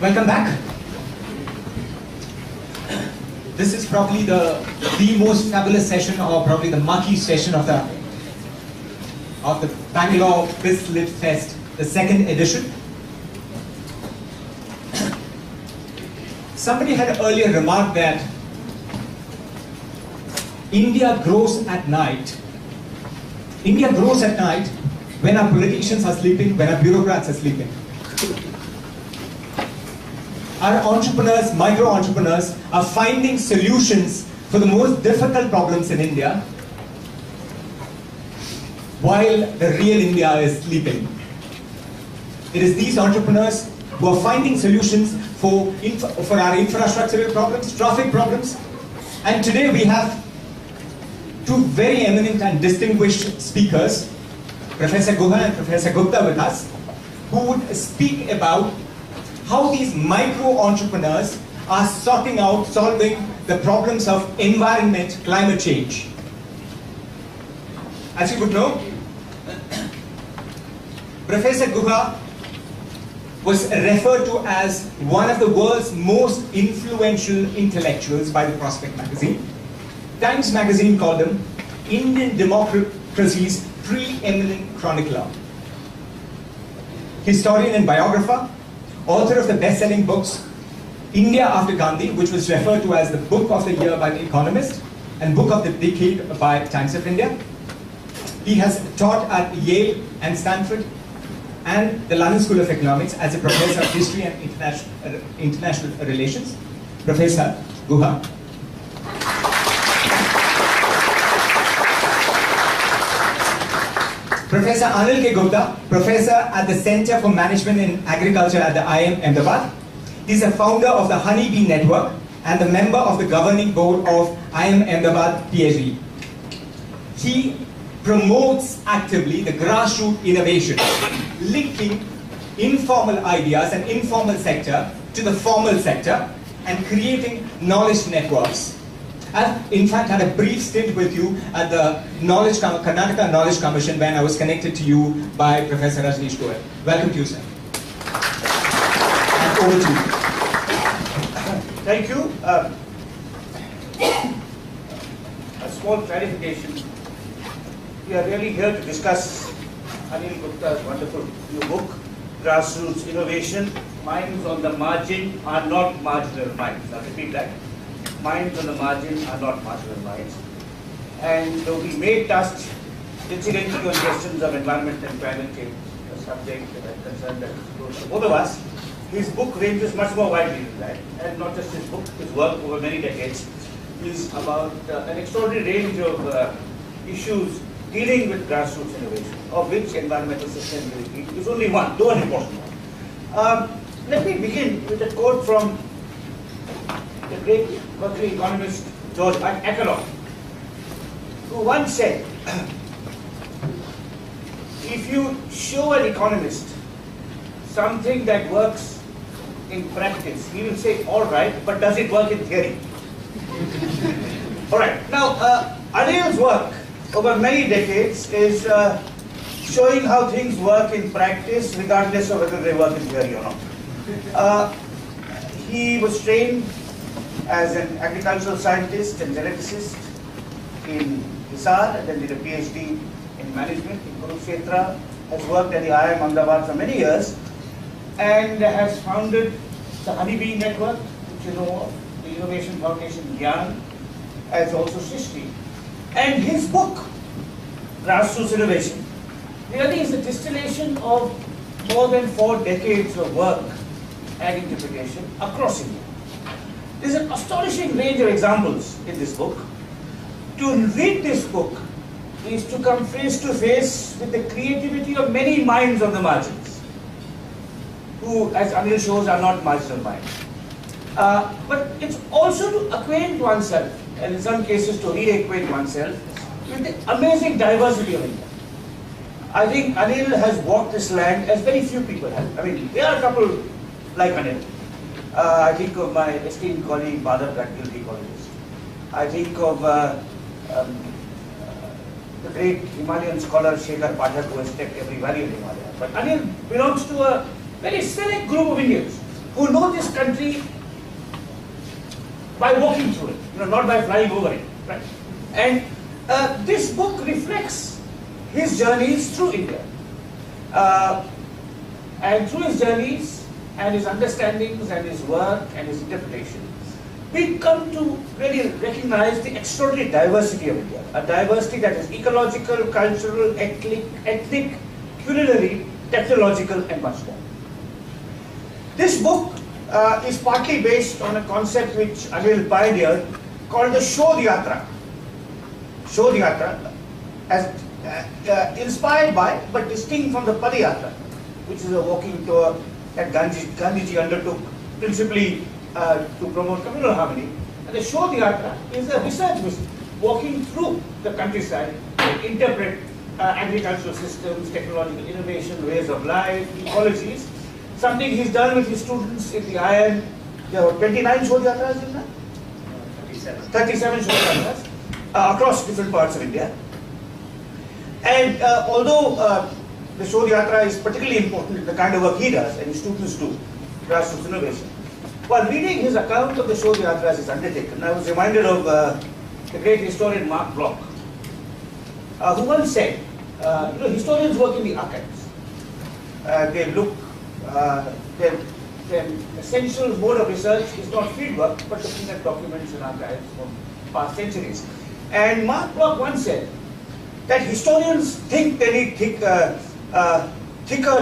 Welcome back. This is probably the most fabulous session, or probably the marquee session of the Bangalore BizLive Fest, the second edition. Somebody had earlier remarked that India grows at night. India grows at night when our politicians are sleeping, when our bureaucrats are sleeping. Our entrepreneurs, micro-entrepreneurs, are finding solutions for the most difficult problems in India, while the real India is sleeping. It is these entrepreneurs who are finding solutions for our infrastructural problems, traffic problems. And today we have two very eminent and distinguished speakers, Professor Guha and Professor Gupta, with us, who would speak about how these micro-entrepreneurs are solving the problems of environment, climate change. As you would know, Professor Guha was referred to as one of the world's most influential intellectuals by the Prospect magazine. Times magazine called him Indian democracy's preeminent chronicler. Historian and biographer, author of the best-selling books India After Gandhi, which was referred to as the Book of the Year by The Economist and Book of the Decade by Times of India. He has taught at Yale and Stanford and the London School of Economics as a professor of history and international relations. Professor Guha. Professor Anil Gupta, professor at the Center for Management in Agriculture at the IIM Ahmedabad. He is a founder of the HoneyBee network and the member of the governing board of IIM Ahmedabad PhD. He promotes actively the grassroots innovation, linking informal ideas and informal sector to the formal sector and creating knowledge networks. I've in fact had a brief stint with you at the Karnataka Knowledge Commission when I was connected to you by Professor Rajneesh Goyal. Welcome to you, sir. And over to you. Thank you. A small clarification. We are really here to discuss Anil Gupta's wonderful new book, Grassroots Innovation. Minds on the margin are not marginal minds. I'll repeat that. Minds on the margin are not marginal minds. And though we may touch incidentally on questions of environment and climate change, a subject that I'm concerned that is close to both of us, his book ranges much more widely than that. And not just his book, his work over many decades is about an extraordinary range of issues dealing with grassroots innovation, of which environmental sustainability is only one, though an important one. Let me begin with a quote from the great Berkeley economist George Akerlof, who once said, if you show an economist something that works in practice, he will say, all right, but does it work in theory? All right. Now, Anil's work over many decades is showing how things work in practice, regardless of whether they work in theory or not. He was trained as an agricultural scientist and geneticist in Hisar, and then did a PhD in management in Kurukshetra, has worked at the IIM Ahmedabad for many years, and has founded the HoneyBee network, which you know of, the Innovation Foundation Gyan, as also Srishti. And his book, Grassroots Innovation, really is a distillation of more than 4 decades of work and interpretation across India. There's an astonishing range of examples in this book. To read this book is to come face to face with the creativity of many minds on the margins, who, as Anil shows, are not marginal minds. But it's also to acquaint oneself, and in some cases to reacquaint oneself, with the amazing diversity of India. I think Anil has walked this land as very few people have. I mean, there are a couple like Anil. I think of my esteemed colleague, Madhav Gadgil, the ecologist. I think of the great Himalayan scholar, Shekhar Pathak, who has checked every valley of the Himalaya. But Anil belongs to a very select group of Indians who know this country by walking through it, not by flying over it. Right? And this book reflects his journeys through India. And through his journeys and his understandings and his work and his interpretation, we come to really recognize the extraordinary diversity of India. A diversity that is ecological, cultural, ethnic, culinary, technological, and much more. This book is partly based on a concept which Anil pioneered called the Shodh Yatra. Shodh Yatra, as inspired by but distinct from the Padayatra, which is a walking tour that Gandhiji undertook principally to promote communal harmony. And the Shodh Yatra is a research visit, walking through the countryside to interpret agricultural systems, technological innovation, ways of life, ecologies. Something he's done with his students in the IIM. There were 29 Shodh Yatras in that? 37 Shodh Yatras across different parts of India. And although the Shodh Yatra is particularly important in the kind of work he does and his students do, grassroots innovation, while reading his account of the Shodh Yatras is undertaken, I was reminded of the great historian Mark Bloch, who once said, historians work in the archives. They look, their essential mode of research is not fieldwork, but looking at documents and archives from past centuries. And Mark Bloch once said that historians think they need thicker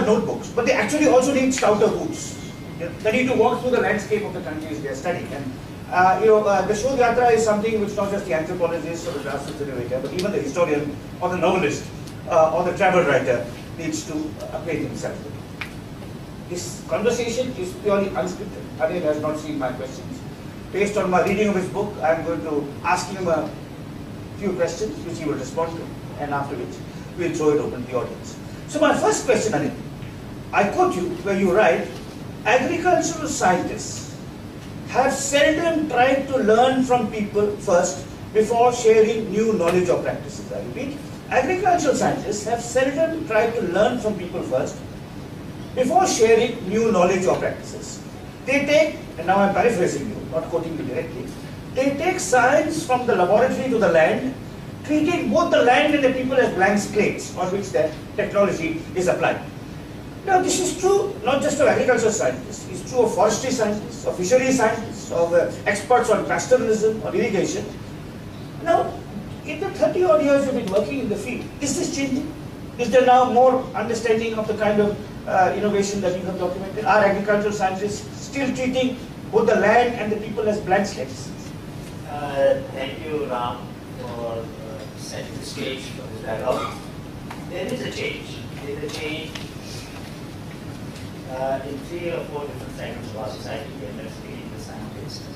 notebooks, but they actually also need stouter boots. They need to walk through the landscape of the countries they are studying. And the Shodh Yatra is something which not just the anthropologist or the grassroots innovator, but even the historian or the novelist or the travel writer needs to acquaint himself with. This conversation is purely unscripted. Anil has not seen my questions. Based on my reading of his book, I am going to ask him a few questions which he will respond to, and after which we will throw it open to the audience. So my first question, Anil, I quote you where you write, agricultural scientists have seldom tried to learn from people first before sharing new knowledge or practices. I repeat, agricultural scientists have seldom tried to learn from people first before sharing new knowledge or practices. They take, and now I'm paraphrasing you, not quoting you directly, they take science from the laboratory to the land, treating both the land and the people as blank slates on which their technology is applied. Now this is true not just of agricultural scientists, it's true of forestry scientists, of fishery scientists, of experts on pastoralism or irrigation. Now, in the 30 odd years you've been working in the field, is this changing? Is there now more understanding of the kind of innovation that you have documented? Are agricultural scientists still treating both the land and the people as blank slates? Thank you, Ram, for setting the stage for this dialogue. There is a change. There is a change in 3 or 4 different segments of our society, and let's begin with scientists.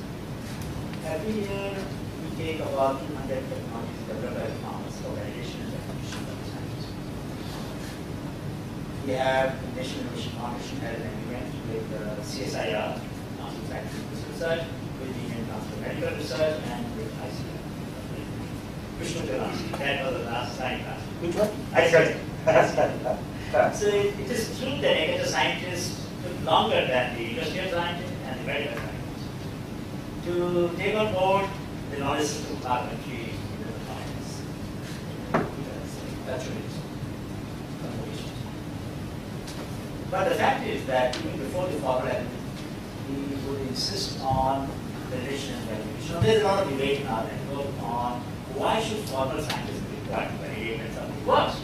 Every year, we take about 200 technologies developed by farmers, organizations, and scientists. We have the National Innovation Foundation had an agreement with CSIR, National Scientific Research, with the Indian Council of Medical Research, and with ICR. Vishnu Jalansi, that was the last slide. Which one? ICR. So it is true that agricultural scientists took longer than the industrial scientists and the medical scientists to take on board the knowledge system of our country in the science. That's what it is. But the fact is that even before the formal agreement, we would insist on the relation and valuation. Now, there's a lot of debate in our network on why should formal scientists be required to validate when something works.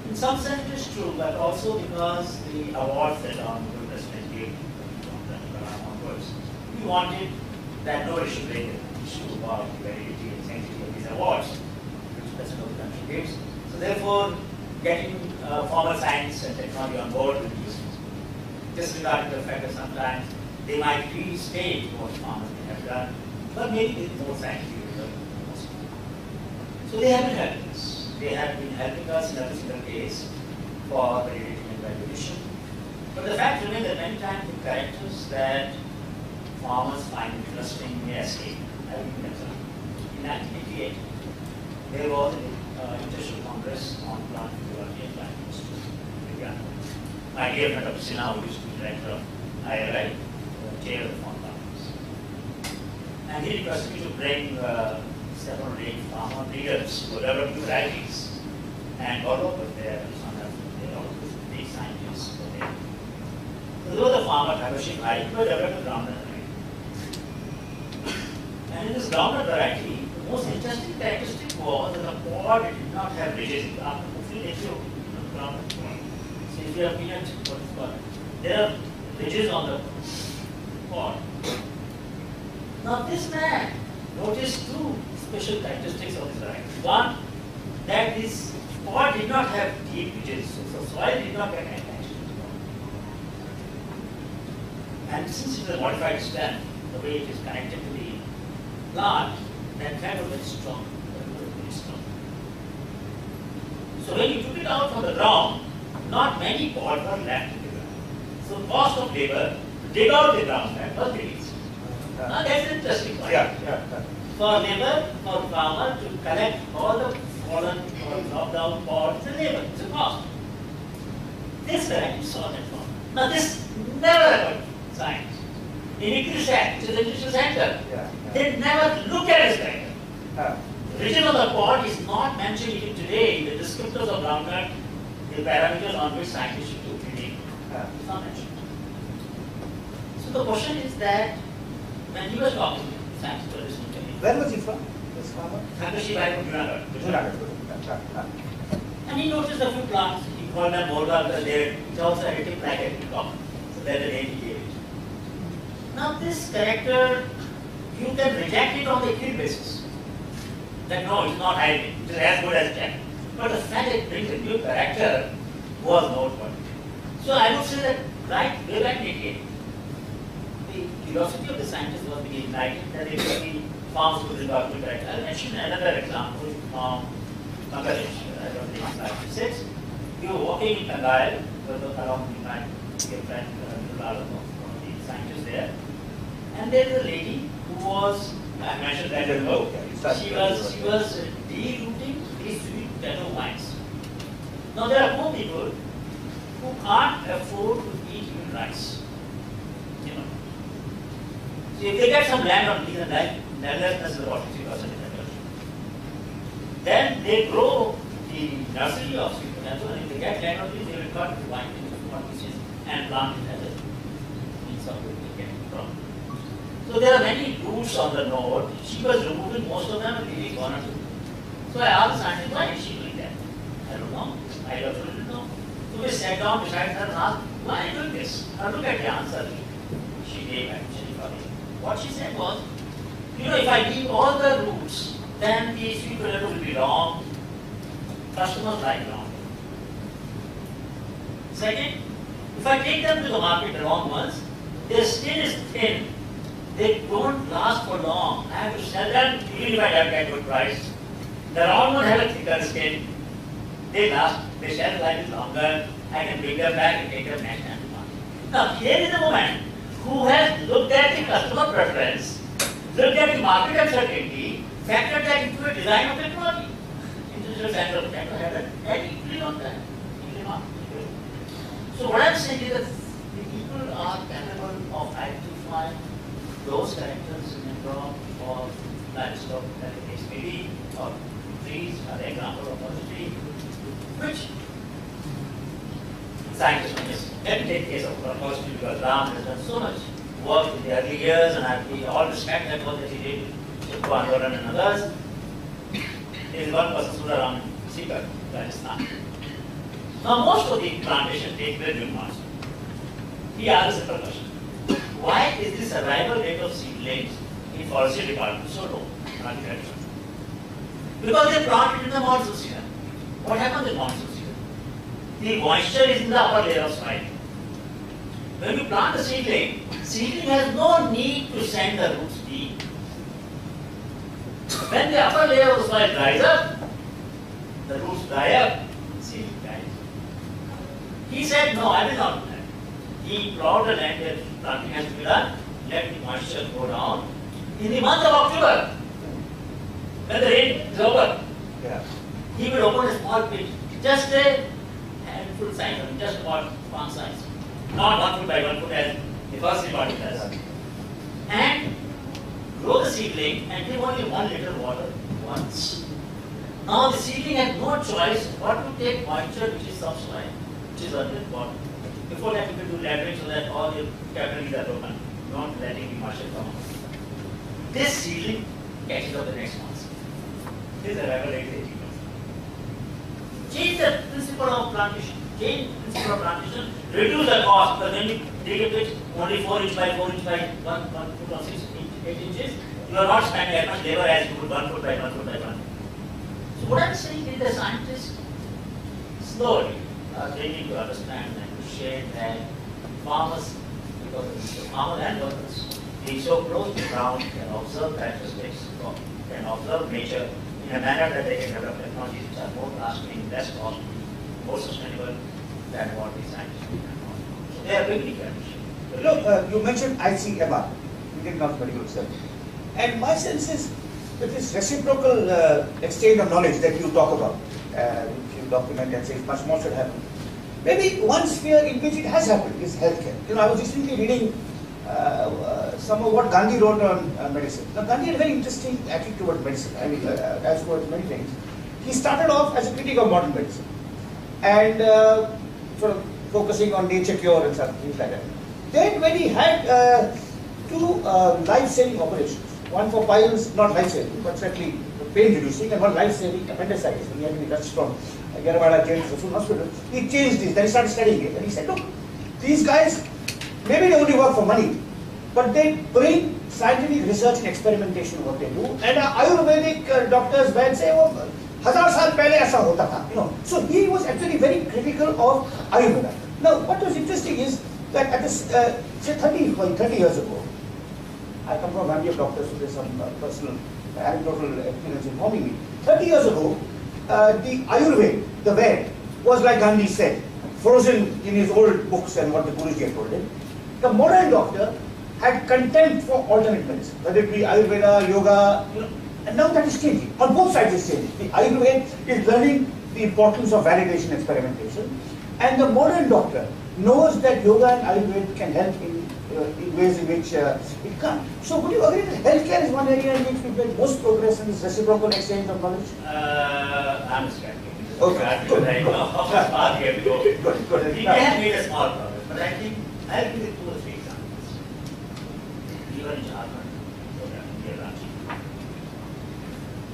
In some sense it is true, but also because the awards that are on the president gave from onwards, we he wanted that nobody should break the issue about the validity and sanctity of these awards, which the President of the country gives. So therefore, getting formal science and technology on board will be useful. Disregarding the fact that sometimes they might restate what farmers may have done, but maybe with more scientific result. So they have been helping us. They have been helping us in every single case for validating and valuation. But the fact remains that many times the characters that farmers find interesting may escape. I will give you an example. In 1988, there was an international congress on plant physiology and plant chemistry. My dear friend of Sinha, who used to be director of IRI, chair of the farm congress. And he requested me to bring 7 or 8 farmer leaders who developed new varieties and all over there. They all big scientists. So those were the farmer diversity variety who developed a groundnut variety. And in this groundnut variety, the most interesting characteristic was that the pod did not have ridges. After moving into groundnut, so if you have peanut, what is called, there are ridges on the pod. Now this man noticed 2 special characteristics of this variety. One, that this pod did not have deep ridges, so soil did not get attached to the pod. And since it is a modified stem, the way it is connected to the plant, that kind of very strong, very strong. So when you took it out from the ground, not many pods were left in the ground. So cost of labor to dig out the ground was reduced. Now that's an interesting point. For labor, for farmer to collect all the fallen or dropped down pods, the labor, it's a cost. This variety saw that problem. Now this never happened in science. In ICRISAT, which is the Institutional Center, they never look at this factor. The region of the pod is not mentioned even today in the descriptors of groundnut, the parameters on which scientists should do predict. It's not mentioned. So the question is that when he was talking, scientists were listening to him. Where was he from? This farmer? Santoshi Bai from Junagadh. And he noticed a few plants, he called them Morga because it's also additive like a common. So that's the name he gave it. Now this character, you can reject it on the yield basis. That no, it's not hybrid, it is as good as check. But the fact that it brings a new character was noteworthy. So I would say that right way back in 88, the curiosity of the scientists was being ignited that they could be farms with regard to character. I'll mention another example from Bangladesh. I don't think it's slide 6. We were walking in Tangail, along with my dear friend one of the scientists there. And there is a lady who was, I mentioned that ago, she was de-rooting these sweet potato vines. Now there are poor people who can't afford to eat even rice. You know. So if they get some land on these and that, less than about 50% in the country. Then they grow the nursery of sweet potato, and if they get land on these, they will cut the vine into small pieces and plant it as a means of getting from. So there are many roots on the node. She was removing most of them and leaving 1 or 2. So I asked the scientist, why is she doing that? I don't know. I also didn't know. So we sat down beside her and asked, why are you doing this? Now look at the answer she gave actually for me. What she said was, you know, if I leave all the roots, then the sweet potato will be long. Customers like long. Second, if I take them to the market, the long ones, their skin is thin. They don't last for long. I have to sell them even if I don't get good price. The round one have a thicker skin. They last, their shelf life is longer. I can bring them back and take them next time to market. Now here is a woman who has looked at the customer preference, looked at the market uncertainty, factored that into a design of technology. Institutional Center of Technology had equally on that. So what I'm saying is that the people are capable of identifying those characters in a crop or livestock that it is maybe or trees are the example of forestry, which scientists will just let me take the case of forestry because Ram has done so much work in the early years and I all respect that work that he did with Andoran and others. There is one person, Suraram Sikar, Rajasthan. Now most of the plantations take place during monsoon. He asked a simple question. why is this arrival rate of seedlings in forestry department so low? Because they plant it in the monsoon season. What happens in monsoon season? The moisture is in the upper layer of soil. When you plant the seedling has no need to send the roots deep. When the upper layer of the soil dries up, the roots dry up, seedling dies. He said, no, I will not do that. He plowed the land where planting has to be done, let the moisture go down. In the month of October, when the rain is over, he will open a small pit, just a handful size, I mean just about palm size. Not 1 foot by 1 foot as the first department does. And grow the seedling and give only 1 liter water once. Now the seedling has no choice but to take moisture which is subsoil, which is under the bottom. Before that you can do laddering so that all the capillaries are open, not letting the moisture come out. This seedling catches up the next month. This is a arrival rate 80%. Change the principle of plantation. Change the principle of plantation. Reduce the cost. Because when you dig a pit only 4 inch by 4 inch by 1 foot or 8 inches, you are not spending as much labor as you would 1 foot by 1 foot by 1 foot. So what I am saying is the scientists slowly are beginning to understand and to share that farmers, because the farmers and workers, being so close to the ground, can observe characteristics, can observe nature in a manner that they can develop technologies which are more lasting, less costly, more sustainable than what the scientists do. So they are beginning to understand. Look, you mentioned ICMR, Indian Mathematical Research. And my sense is that this reciprocal exchange of knowledge that you talk about, which you document and say much more should happen. Maybe one sphere in which it has happened is healthcare. You know, I was recently reading some of what Gandhi wrote on medicine. Now, Gandhi had a very interesting attitude towards medicine, I mean, as towards many things. He started off as a critic of modern medicine and sort of focusing on nature cure and stuff, things like that. Then when he had 2 life-saving operations, one for piles, not life-saving, but certainly pain-reducing, and one life-saving appendicitis, when he had to be rushed from Yaravada jail to the full hospital, he changed this, then he started studying it, and he said, look, these guys, maybe they only work for money, but they bring scientific research and experimentation in what they do, and Ayurvedic doctors went say, oh, 1000 saal pehle aisa hota tha, you know. So he was actually very critical of Ayurveda. Now, what was interesting is that at this, say 30 years ago, I come from a family of doctors, so there's some personal anecdotal experience informing me. 30 years ago, the Ayurveda, the Ved, was like Gandhi said, frozen in his old books and what the Guruji had told him. The modern doctor had contempt for alternate medicine, whether it be Ayurveda, yoga, you know, and now that is changing. On both sides it's changing. The Ayurveda is learning the importance of validation experimentation, and the modern doctor knows that yoga and Ayurveda can help in ways in which it can't. So would you agree that healthcare is one area in which we've made most progress in this reciprocal exchange of knowledge? I'm skeptical. Okay, good. I know how much far we have to go. Good. We may have made a small progress, but I think I'll give you 2 or 3 examples. We were in Jharkhand, near Ranchi.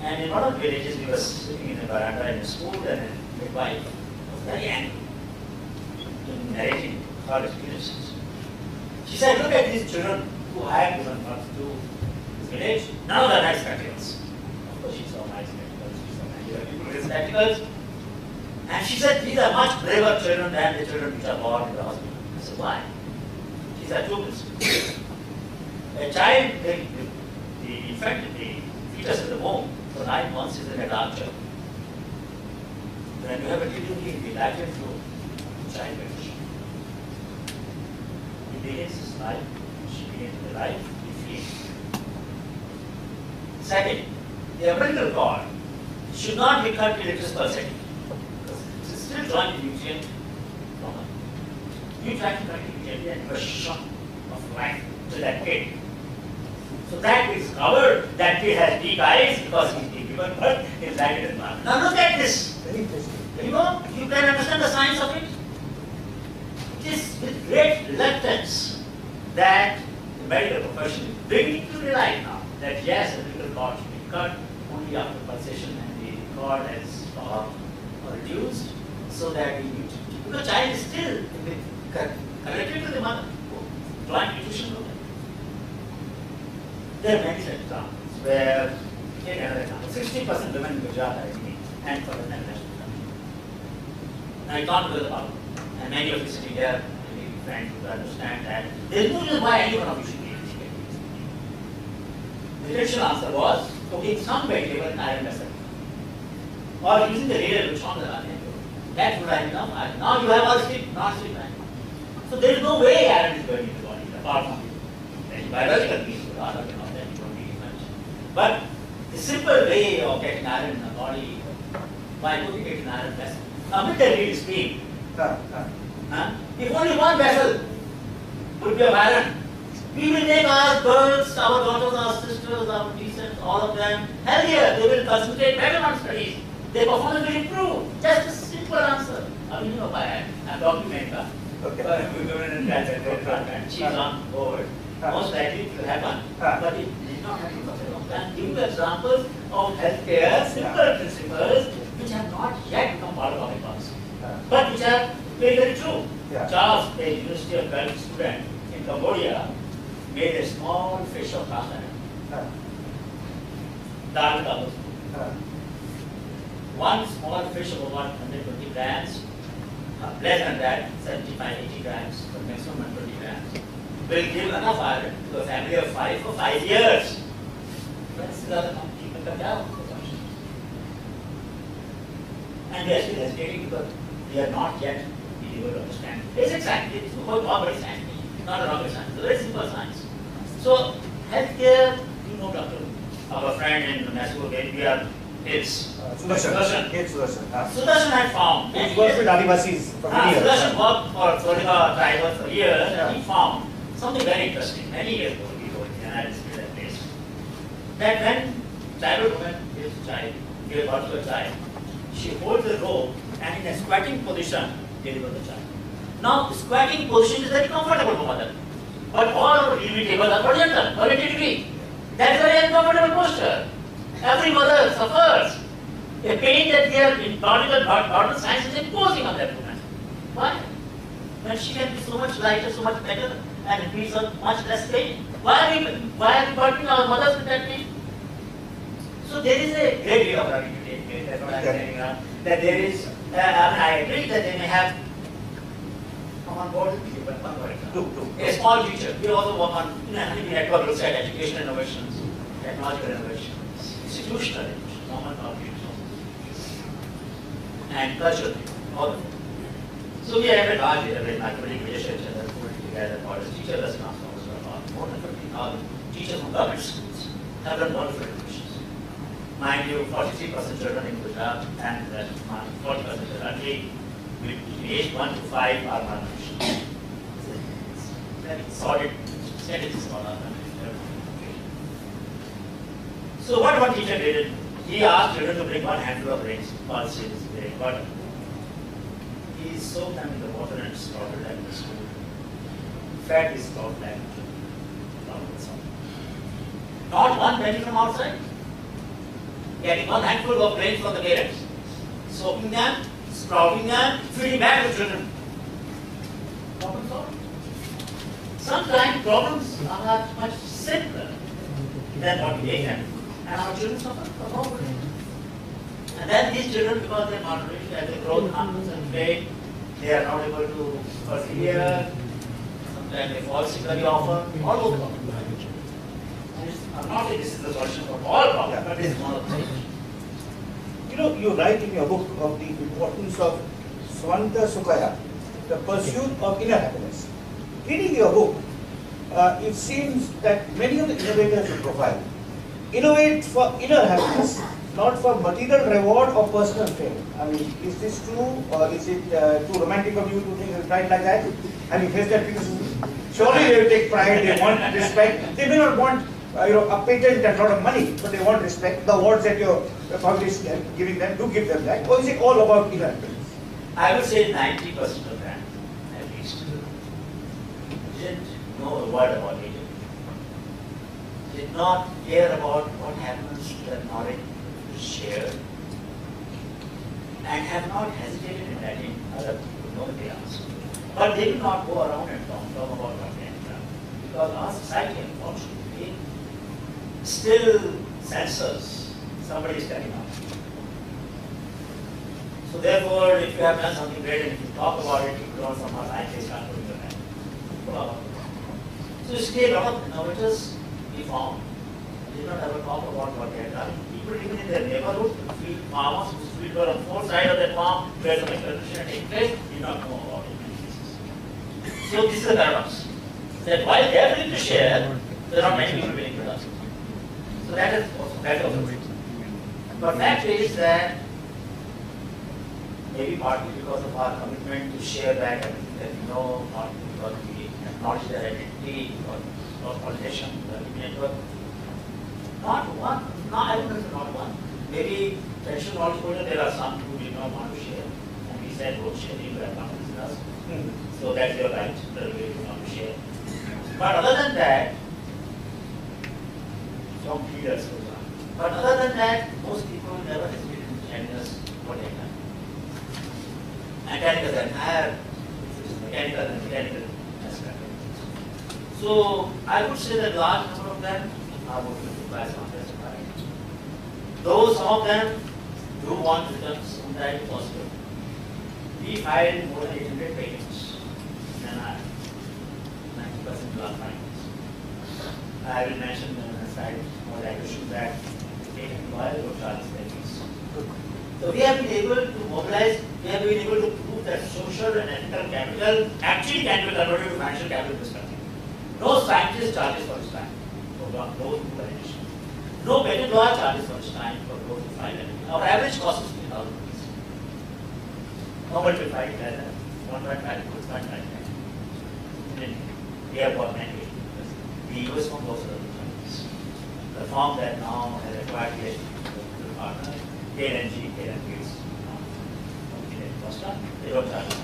And in one of the villages, we were sitting in a veranda in a school, and a midwife was very angry, narrating her experiences. She said, look at these children who I have given birth to this village. None of them had spectacles. Of course, she saw my spectacles. She saw my people with spectacles. And she said, these are much braver children than the children which are born in the hospital. I said, why? She said, 2 reasons. A child, the infant, the fetus in the womb for 9 months is in a dark chamber. When you have a delivery, the lateral flow, the child will fish. He begins his life, she begins the life, he feeds. Second, the umbilical cord should not be cut till it is pulsating. Because it is still joined in nutrient from a. You try to cut it gently and give a shock of life to that kid. So that is covered, that kid has deep eyes because he's being given birth, his life is not. Now look at this. Very interesting. You know, you can understand the science of it. It is with great reluctance that the medical profession is beginning to realize now that yes, the umbilical cord should be cut only after pulsation and the cord has stopped or reduced so that the child is still connected to the mother. Joint nutrition. There are many such examples where, take another example, 60% women in Gujarat are educated and for the national country. Now you can't go to the power. And many of you sitting here, maybe friends who understand that there is no reason why any one of you should be educated. The initial answer was cooking some vegetable in iron vessel. Or using the radar which on the iron. That would have become iron. Now you have all sleep, non-sleep iron. So there is no way iron is going into the body apart from the biological piece. But the simple way of getting iron in the body by cooking it in iron vessel. Now with the real speed, if only one vessel would be of iron, we will make our girls, our daughters, our sisters, our teachers, all of them healthier. They will concentrate better on studies. Their performance will improve. Just a simple answer. I mean, I'm talking America. She's on board. Most likely it will happen, but it did not happen for a long time. Give you examples of healthcare, simple principles, which have not yet become part of public policy, but which are very, very true. Charles, a University of Gulf student in Cambodia, made a small fish of cast iron. One small fish of about 120 grams, less than that, 75, 80 grams, but maximum 120 grams, will give enough iron to a family of 5 for 5 years. That's the other people come down. And we are still hesitating because we are not yet able to understand. Basic science, it's called common science, not a rocket science, it's a very simple science. So, healthcare, you know, Doctor, our friend in Mexico, we are kids. Sudarshan had found. He worked with Adivasis for many years. Sudarshan worked for Tolika tribal for years, and he found something very interesting. Many years ago, he told me, and I visited that place, that when tribal woman gives birth to a child, she holds the rope and in a squatting position delivers the child. Now, squatting position is very comfortable for mother, but all our delivery tables are horizontal, 180 degrees. That is a very uncomfortable posture. Every mother suffers a pain that their biological science is imposing on that woman. Why? When she can be so much lighter, so much better, and it means much less pain. Why are we burdening our mothers with that pain? So there is a great deal of learning to take place. That's what I'm saying. That there is, I agree that they may have come on board with you, but one more example. A small teacher. We also work on HoneyBee network looks at education innovations, technological innovations, institutional innovation, common objects, and cultural things, all of them. So we have a large mathematical leadership that are put together called as teacher lesson transformers for about more than 15,000 teachers from government schools have done wonderful innovations. Mind you, 43% children in Gujarat and 40% of the country with age 1 to 5 are malnutrition. It's very solid statistics about our country. So what one teacher did, he asked children to bring one handful of grains, pulses, grain, butter. He soaked them in the water and slaughtered them in the school. Fed his cow like not one penny from outside. Getting one handful of grains from the parents, soaking them, sprouting them, feeding back to the children. Problem solved. Sometimes problems are much simpler than what we make them. And our children suffer from poverty. And then these children, because they are malnourished, as they grow harmless and fade, they are not able to persevere. Sometimes they fall sick very often. All those problems. I'm not saying this is the solution for all problems, but this is one of the things. You know, you write in your book of the importance of Swanta Sukhaya, the pursuit of inner happiness. Reading your book, it seems that many of the innovators you profile innovate for inner happiness, not for material reward or personal fame. I mean, is this true, or is it too romantic of you to think it's right like that? Have you faced that criticism? Surely they will take pride, they want respect. They may not want a patent and a lot of money, but they want respect. The awards that your public is giving them, do give them that. Or is it all about inner happiness? I would say 90% of them, at least, didn't know a word about it. Did not care about what happens to that knowledge is shared, and have not hesitated in letting other people know the answer. But they will not go around and talk about what they have done. Because our society, unfortunately, still censors somebody standing up. So therefore, if you have done something great and if you talk about it, you don't somehow like this, can't put your hand. So you see a lot of innovators we found. They don't ever talk about what they have done. People even in their neighborhood, field farmers whose field were on four sides of their farm, where some exploitation had taken place, did not know about it in many cases. So this is a paradox. That while they are willing to share, there are not many people willing to do. So that is also But fact is that maybe partly because of our commitment to share back everything that we know, partly because we acknowledge their identity or politician, the network. Not one, I don't know, not one. Maybe traditional knowledge holder, there are some who did not want to share. And we said, well, sharing will have confidence in us. So that's your right, the way you want to share. But other than that, some leaders goes on. But other than that, most people never hesitate in telling us what they have done. And telling us the entire mechanical aspect. So I would say that large number of them are working to buy some specified. Though some of them do want returns sometime possible. We filed more than 800 patents and 90% plus findings. I will mention on the side more acquisition that patent lawyer will charge fees. So we have been able to mobilize, we have been able to prove that social and ethical capital actually can be converted to financial capital in this country. No scientist charges for his time for those who validation. No patent lawyer charges for his time for those who file anything. Our average cost is 3,000 rupees. Nobody will file less than 1.5 to 2.5. We have got many ways. The US firm goes to the firm that now has acquired the partner, KNG, KNG's they don't charge us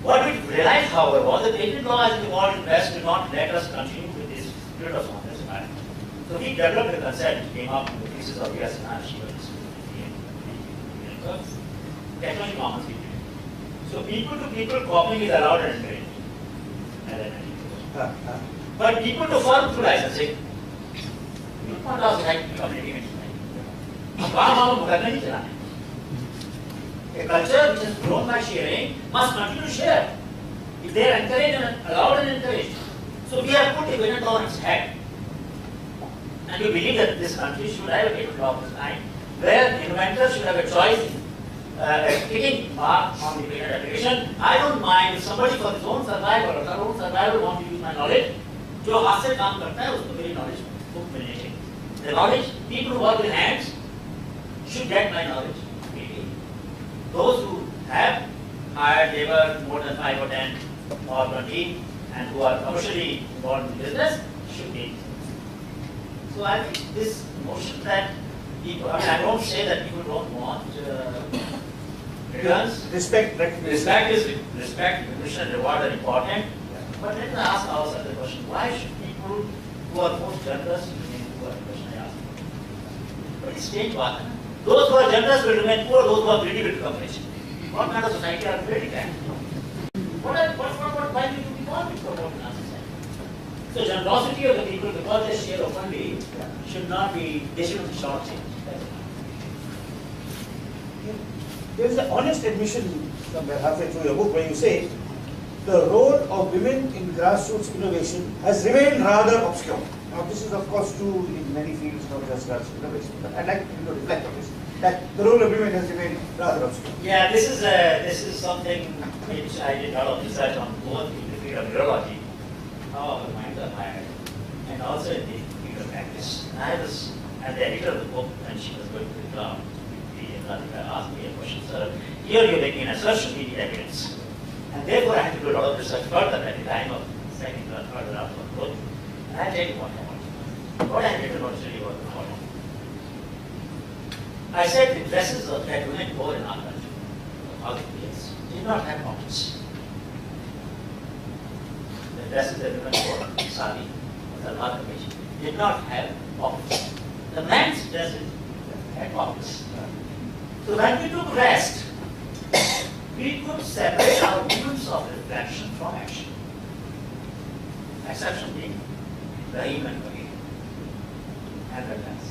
what we realized, however, was that patent law has evolved in West did not let us continue with this spirit of honest environment. So we developed a concept, came up with the pieces of US and technology commons between. So people to people copying is allowed and encouraged. But people to firm through licensing, you can't ask right to community. A culture which is grown by sharing must continue to share. If they are encouraged and allowed and encouraged. So we have put a patent law on its head. And we believe that this country should have a patent law of this kind, where inventors should have a choice in clicking mark on the patent application. I don't mind if somebody for his own survival or their own survival wants to use my knowledge. जो हाथ से काम करता है उसको मेरी knowledge book मिलनी चाहिए. The knowledge, people who work with hands should get my knowledge. Those who have hired labor more than 5 or 10 or 20 and who are commercially involved in business should be. So I think this notion that people, I don't say that people don't want returns. Respect, recognition. Respect, recognition, and reward are important. But let us ask ourselves the question, why should people who are most generous remain poor? The question I ask. But it's strange part. Those who are generous will remain poor, those who are greedy will become rich. What kind of society are we building that? Why do we want to promote in our society? So generosity of the people, because they share openly, should not be, they shouldn't be shortchanged. There is an honest admission somewhere halfway through your book where you say the role of women in grassroots innovation has remained rather obscure. Now this is of course true in many fields, not just grassroots innovation, but I'd like you to reflect on this, that the role of women has remained rather obscure. Yeah, this is something which I did a lot of research on both in the field of neurology, how our minds are wired, and also in the field of practice. I was at the editor of the book and she was going to the ground. The asked me a question, sir, here you're making an assertion, we need evidence. And therefore I had to do a lot of research further at the time of second or third draft of the book. And I'll tell you what I want. What I had written was really what I want. I said the dresses that women wore in our country, all the years, did not have pockets. The dresses that women wore, sari, salwar kameez, did not have pockets. The men's dresses had pockets. So when we took rest, we could separate our moments of reflection from action. Exception being, Rahim and Kabir and Ravidas,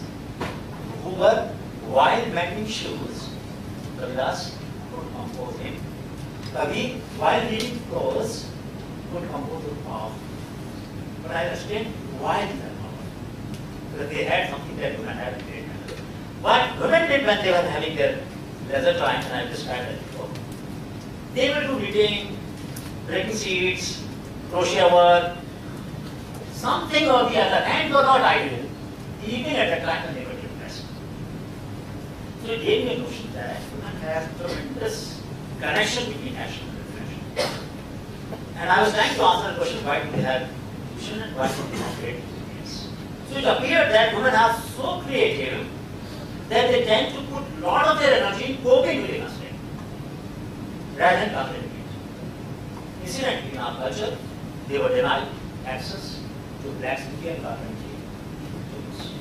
who were, while mending shoes, Ravidas could compose him. Kabir, while reading prose, could compose a poem. But I understand why is that power? Because they had something that women had in their hand. What women did when they were having their leisure time, and I described that before, they were do knitting, breaking seeds, crochet work, something or the other, and were not idle, even at the time when they were depressed. So it gave me a notion that women have tremendous connection between action and reflection. And I was trying to answer the question, why do they have intuition and why do they have creative experience? So it appeared that women are so creative that they tend to put a lot of their energy in coping with a state rather than contemplating it. Incidentally, in our culture, they were denied access to blacksmithing and carpentry tools.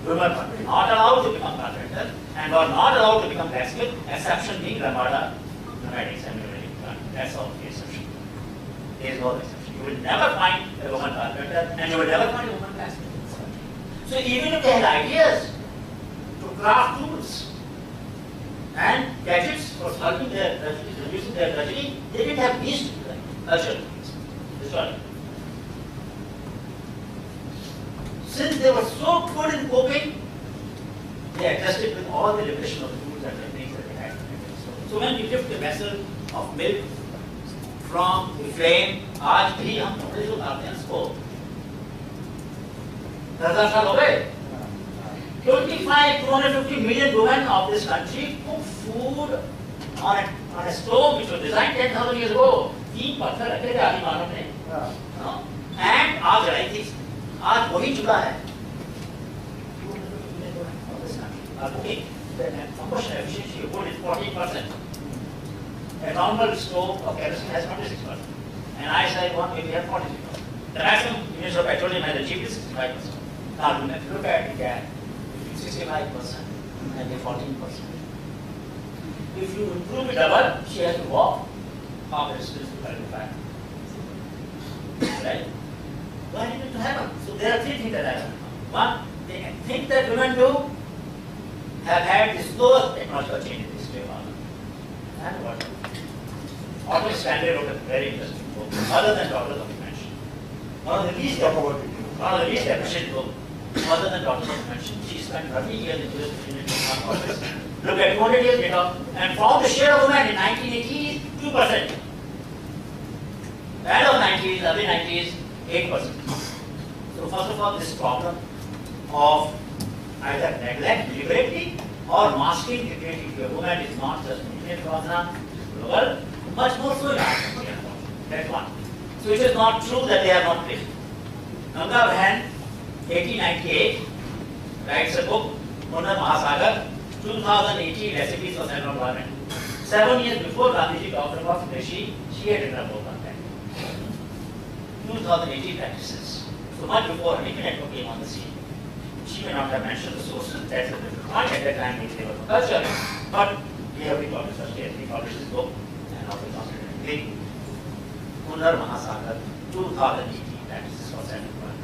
Women were not allowed to become carpenter and were not allowed to become blacksmith, exception being Ramada, nomadics and nomadic. That's all the exception. There is no exception. You will never find a woman carpenter and you will never find a woman blacksmith. So even if they had ideas to craft tools and gadgets for solving their tragedy, reducing their tragedy, they didn't have means to do that. Culture. Since they were so good in coping, they adjusted with all the limitation of the tools and techniques that they had. So when we lift the vessel of milk from the flame, आज भी हम कपड़े जो डालते हैं उसको 10,000 साल हो गए. 250 million women of this country cook food on a stove which was designed 10,000 years ago. 3 पत्थर रखे थे आदि मानव ने, and आग जलाई थी. आज वही चूल्हा है. 250 million women of this country are cooking. The combustion efficiency of wood is 14%. A normal stove of kerosene has 26%, and I said one maybe have 46%. The maximum units of petroleum has achieved is 65%. Now look at the gap between 65% and the 14%. If you improve it double, she has to walk half the distance to qualify. Right? Why did it happen? So there are 3 things that happen. One, they think that women do have had the slowest technological change in the history of our life. And what? Otto Stanley wrote a very interesting book, other than Daughters of Invention. One of the least appreciated book, other than Daughters of Invention. She spent 30 years in US office. Look at 200 years later, and found the share of women in 1980s 2%. End of 90s, early 90s, 8%. So first of all, this problem of either neglect deliberately or masking the creativity of women is not just an Indian phenomenon, global, much more so in Africa. That's one. So it is not true that they are not creative. Ganga Bhan, 1898, writes a book, Munnar Mahasagar, 2018 recipes for self-employment. 7 years before Gandhiji talked about Rishi, she had written a book on that. 2018 practices. So much before Internet came on the scene. She may not have mentioned the sources, that's a different point. At that time, they were for culture. But we have republished such case, we published this book, and now we consider it in Munnar Mahasagar, 2018 practices for self-employment.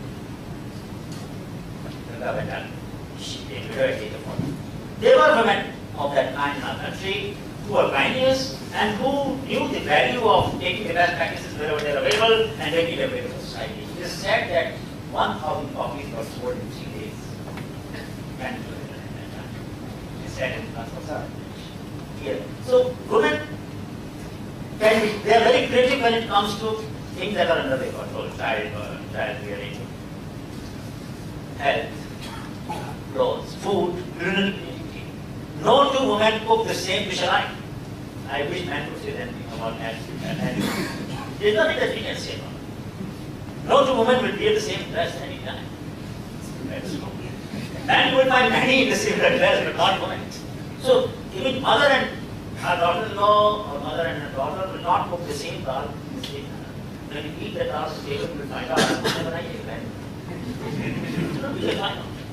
There were women of that kind in our country who were pioneers and who knew the value of taking the best practices wherever they are available and making them available to society. It is said that 1,000 copies were sold in 3 days. It's said in here. So women can be, they are very critical when it comes to things that are under their control, child rearing, health, clothes, food, urinary creativity. No two women cook the same dish alike. I wish men could say anything about that. There's nothing that we can say about it. No two women will wear the same dress any time. Man will find many in the similar dress, but not women. So even mother and her daughter-in-law or mother and her daughter will not cook the same dal in the same manner. When you eat the dal at the table, you will find out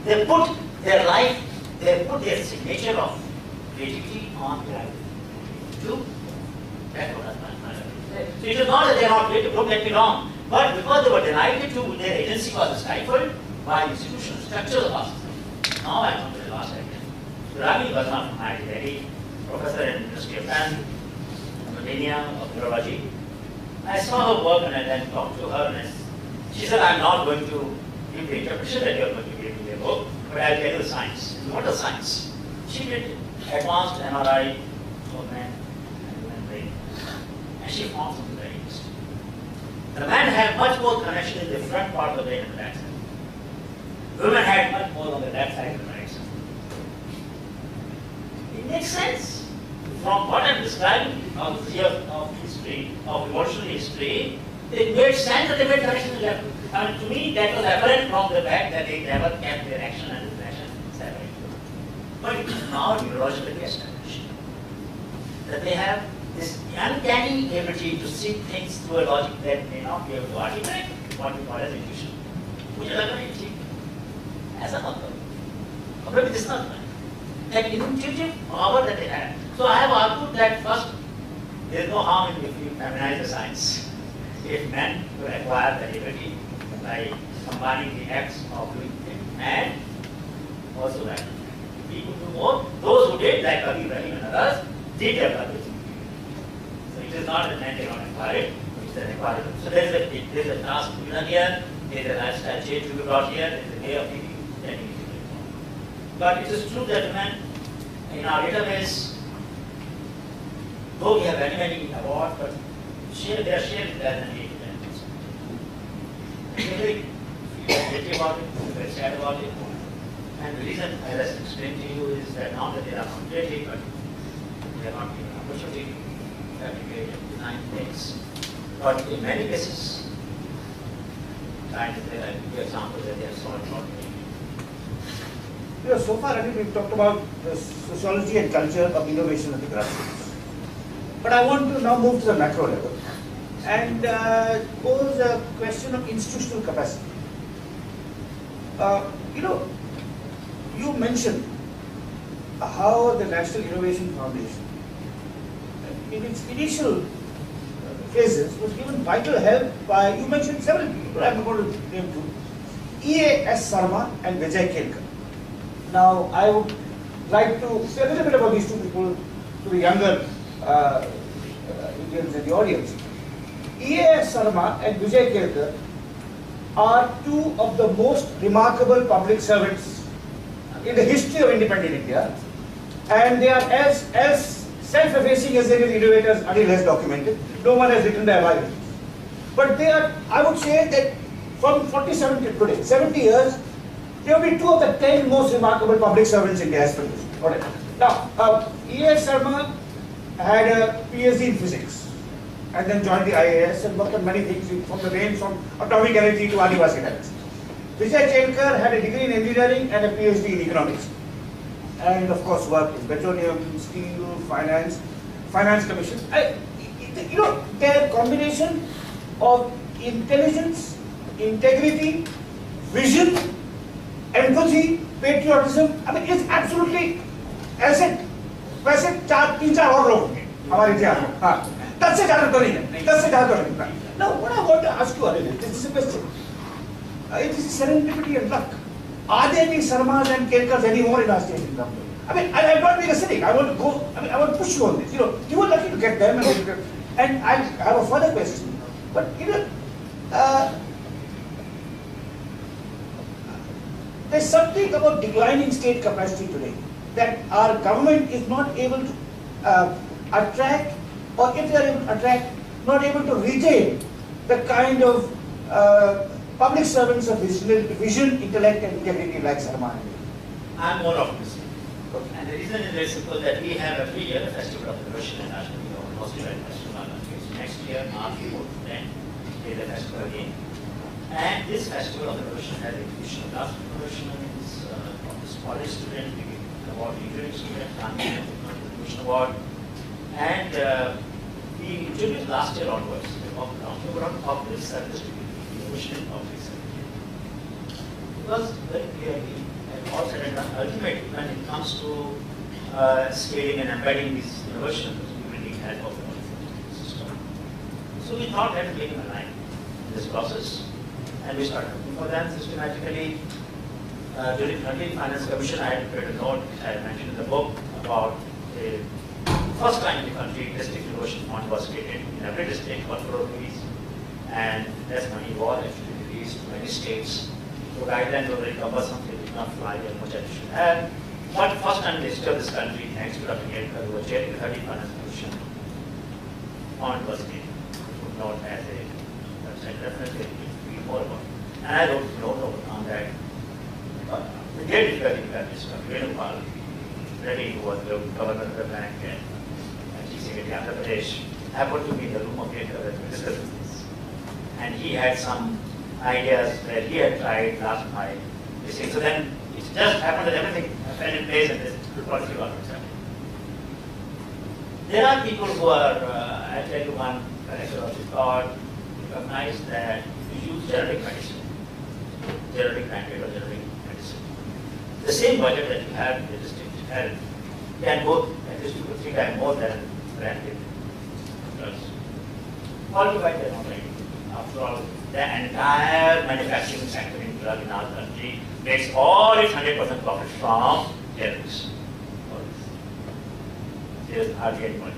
they put their life, they put their signature of creativity on their life. True? That's what I'm saying. So it is not that they are not creative, don't get me wrong. But because they were denied it to, their agency was stifled by institutional structural causes. Now I come to the last idea. Rami Verma from IIT, professor in University of Pennsylvania of neurology. I saw her work and I then talked to her and she said, I'm not going to give the interpretation that you're going to give me a book, but I'll tell you the science. What is science? She did advanced MRI for men and women brain. And she found something very interesting. The man had much more connection in the front part of the brain than the back side. Women had much more on the left side than the right side. It makes sense. From what I'm describing of history, of emotional history, it made sense that they made connection in the left. And to me, that was apparent from the fact that they never kept their action and reaction separate. But it is now neurologically established that they have this uncanny ability to see things through a logic that may not be able to articulate what we call as intuition, which is like as a mother. Or maybe this is not that intuitive power that they have. So I have argued that first, there is no harm in if you feminize the science. If men will acquire the ability by combining the acts of doing things and also that we could do more. Those who did, like Kabir Rahim and others, did develop it. So it is not that men cannot acquire it, it is an acquirement. So there is a task to be done here, there is a lifestyle change to be brought here, there is a way of thinking that needs to be done. But it is true that men in our database, though we have many awards, but they are shared with less than 8 to 10%. Really, we are guilty about it, we are very sad about it. And the reason, as I explained to you, is that now that they are completely, but they are not given opportunity to fabricate and design things. But in many cases, there are few examples that they are so much more. You know, so far, I think we've talked about the sociology and culture of innovation at the grassroots. But I want to now move to the macro level and pose a question of institutional capacity. You know, you mentioned how the National Innovation Foundation, in its initial phases, was given vital help by, you mentioned several people, I'm going to name two, E.A.S. Sarma and Vijay Kelkar. Now, I would like to say a little bit about these two people to the younger Indians in the audience. E.A.S. Sarma and Vijay Kelkar are two of the most remarkable public servants in the history of independent India, and they are as self-effacing as any innovators Anil has documented. No one has written their biographies. But they are, I would say that from 47 to today, 70 years, they will be two of the 10 most remarkable public servants India has produced. Right. Now, E.A.S. Sarma had a PhD in physics and then joined the IAS and worked on many things from the range from atomic energy to Adivasi dynasty. Vijay Kelkar had a degree in engineering and a PhD in economics, and of course worked in petroleum, steel, finance commission. You know, their combination of intelligence, integrity, vision, empathy, patriotism, I mean, it's absolutely ऐसे वैसे तीन चार और लोग होंगे हमारे इतिहास में, हाँ 10 से ज़्यादा तो नहीं है, 10 से ज़्यादा तो नहीं. Now, what I want to ask you, Anil, this is a question. It is serendipity and luck. Are there any Sarmas and Kelkars anymore in our state in Ramachandra? I mean, I'm not being a cynic. I want to go. I mean, I want to push you on this. You know, you were lucky to get them, and I have a further question. But you know, there's something about declining state capacity today that our government is not able to attract, or if they are able to attract, not able to retain the kind of public servants of vision, intellect, and integrity like Sarma. I'm more optimistic. And the reason is very simple, that we have every year a festival of innovation in national festival. Next year, March 4th, then is a festival again. And this festival of innovation has exhibition of class innovations, of this college student, we give award engineering student, innovation award. And we introduced last year onwards, we were on public service innovation in public service. Because very clearly, and all said and done, ultimately, when it comes to scaling and embedding these innovations, we will need help of the public system. So we thought, let's bring them alive. this process. And we started looking for them systematically. During 13th Finance Commission, I had prepared a note, which I mentioned in the book, about the first time in the country, district innovation fund was created in every district, 1 crore rupees. And that money was actually released to many states. So guidelines were very cumbersome, they did not fly as much as they should have. But first time in the history of this country, thanks to Dr. Gedkar, who was chairing the 13th Finance Commission, fund was created. Not as a website, definitely read more about it. And I wrote a note on that. The great difficulty is Dr. Venupal Reddy, who was the governor of the bank and Chief Secretary of Andhra Pradesh, happened to be in the room of Gedkar as we discussed this. And he had some ideas where he had tried last night. So then it just happened that everything fell in place and this policy was accepted. There are people who are, I'll tell you one director of this thought, recognize that if you use generic medicine, generic branded or generic medicine, the same budget that you have in the district health can go at least 2 to 3 times more than branded drugs. Qualified they're not right. After all, the entire manufacturing sector in drug in our country makes all its 100% profit from generics. There is hardly any money.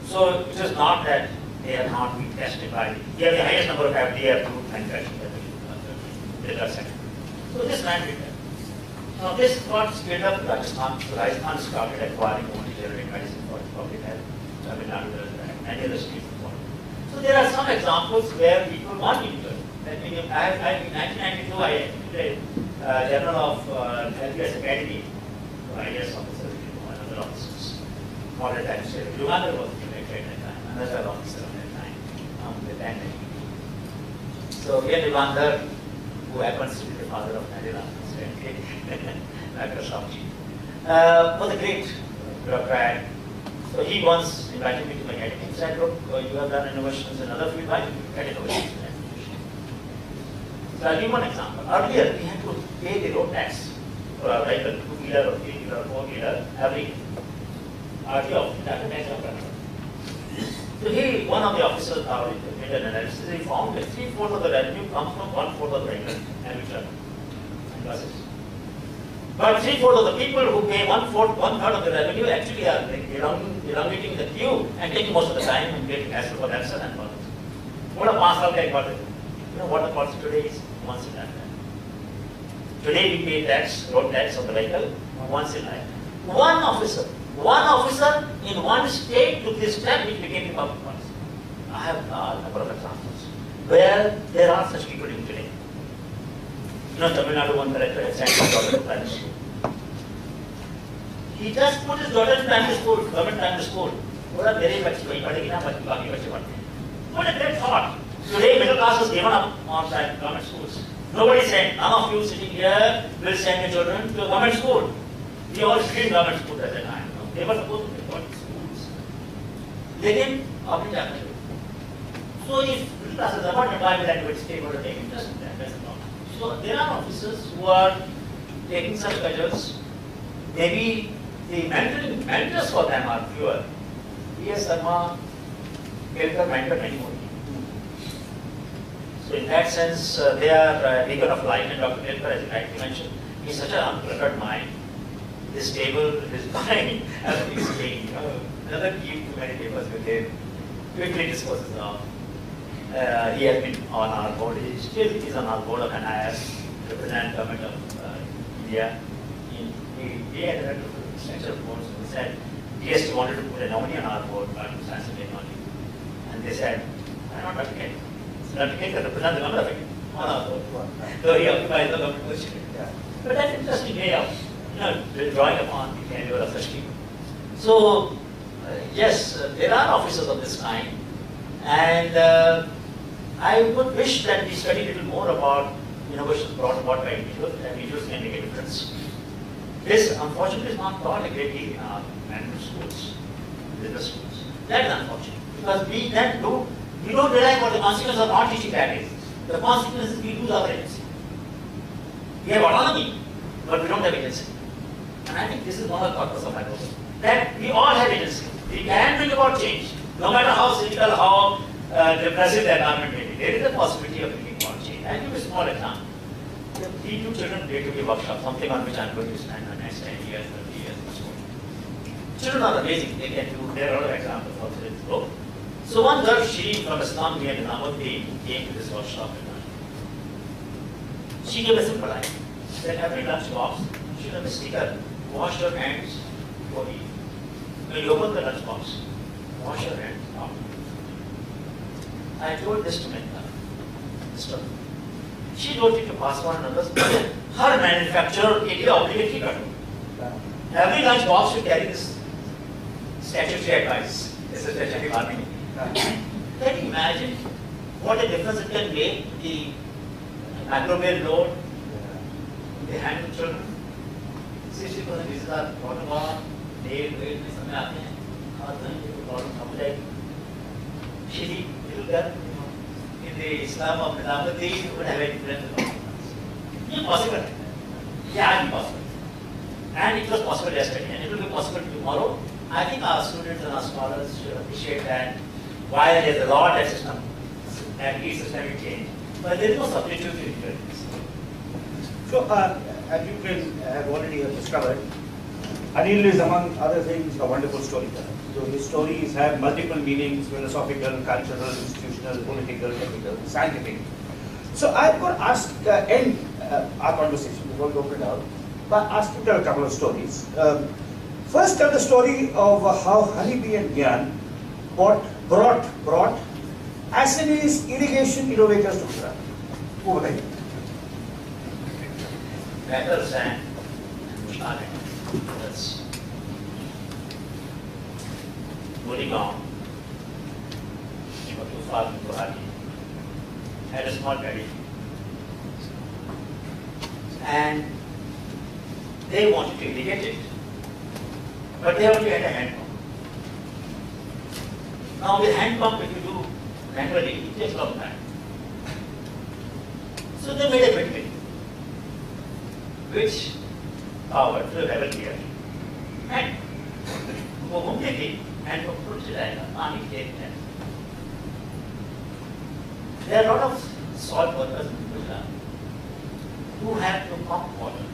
So it is not that they have not been tested by they have the highest number of FDA approved manufacturing in the drug sector. So this man did that. Now this got scaled up in Rajasthan. So Rajasthan started acquiring only generic medicine for public health. Tamil Nadu does that, and other states as well. So there are some examples where people want to do it. In 1992, I did a Journal of Healthcare Academy, IAS officer, another officers. Modern times, Uganda was elected at that time, another officer at that time, the pandemic. So here Uganda, who happens to be the father of Nadira, was a great bureaucrat. So he once invited me to my academy and said, look, you have done innovations in other fields, why don't you get innovations in education? So I'll give you one example. Earlier, we had to pay the road tax for our vehicle, 2-wheeler or 3-wheeler or 4-wheeler every year. RTO, that tax So he, one of the officers made an analysis, he found that 3/4 of the revenue comes from 1/4 of the vehicle and return and buses. But 3/4 of the people who pay 1/3 of the revenue actually are elongating the queue and taking most of the time and getting hassle for themselves and for others. What a pass out I got it. You know what the policy today is? Once in a lifetime. Today we pay tax, road tax on the vehicle once in a lifetime. One officer in one state took this step which became the public policy. I have a number of examples where there are such people in today. You know, Tamil Nadu one director had sent his daughter to primary school. He just put his daughter in primary school, government primary school. What a very much going, what a great thought. Today, middle class has given up on government schools. Nobody said, none of you sitting here will send your children to a government school. We all stayed in government schools at that time. They were supposed to be government schools. Lekin, public happened. So if middle class is abundant, why will that would stay or take interest in that? That's the problem. So there are officers who are taking such measures. Maybe the mentors for them are fewer. P.S. Sharma, Gedkar mentored many more. So in that sense, they are a beacon of light, and Dr. Gedkar, as you rightly mentioned, he's such an uncluttered mind. His table, his mind, everything is clean. Doesn't keep too many papers with him. Quickly disposes of. He has been on our board. He still is on our board of NIS, represent government of India. He had a structure board. So he said, DST wanted to put a nominee on our board, but science and technology. And they said, why not Dr. Gedkar? So Dr. Gedkar represents the government of India on our board. So he occupies the government position. But that's an interesting way of drawing upon the behavior of such people. So, yes, there are officers of this kind, and I would wish that we study a little more about innovations brought about by individuals, and individuals can make a difference. This, unfortunately, is not taught a great deal in our management schools, business schools. That is unfortunate, because we don't realize what the consequences of not teaching that is. The consequences we lose our agency. We have autonomy, but we don't have agency. And I think this is one of the purposes of my book, that we all have agency. We can bring about change, no matter how cynical, how depressive the environment may be. there is a possibility of bringing about change. I'll give you a small example. We two children play to be workshop, something on which I'm going to spend the next 10 years, 30 years or so. Children are amazing. They can do, there are a lot of examples also in the book. So one girl, she from a slum near Namathi, came to this workshop. She gave a simple idea that every lunch box should have a sticker, wash your hands before eating. When you open the lunch box, wash your hands after. I told this to Mehta. She wrote it to pass on another. Her manufacturer, it is obligatory. Every lunch box should carry this statutory advice. This is statutory farming. Can you imagine what a difference it can make the microwave load in the hand of children? 60% diseases are brought about, nail, weight, में समय आते हैं, और नहीं ये problem हो जाएगी. She little girl in the Islam of Nizamati would have a different opinion. Impossible. Yeah, impossible. And it was possible yesterday, and it will be possible tomorrow. I think our students and our scholars should appreciate that while there is a lot of system, that is systemic change, but there is no substitute to intelligence. So, as you can have already discovered, Anil is among other things a wonderful storyteller. So his stories have multiple meanings: philosophical, cultural, institutional, political, ethical, scientific. So I'm going to ask, end our conversation before we open it out, by asking a couple of stories. First, tell the story of how HoneyBee and Gyan brought Assamese irrigation innovators to Gujarat. Over there. Better sand and that's Gurigaon, not too far from Guwahati, had a small paddy. And they wanted to irrigate it, but they only had a hand pump. Now with hand pump, if you do manually, it takes a long time. So they made a windmill, which powered to a level here. And वो घूमती थी, and वो खुद चलाएगा, पानी खेत में. There are a lot of salt workers in Gujarat who have to pump water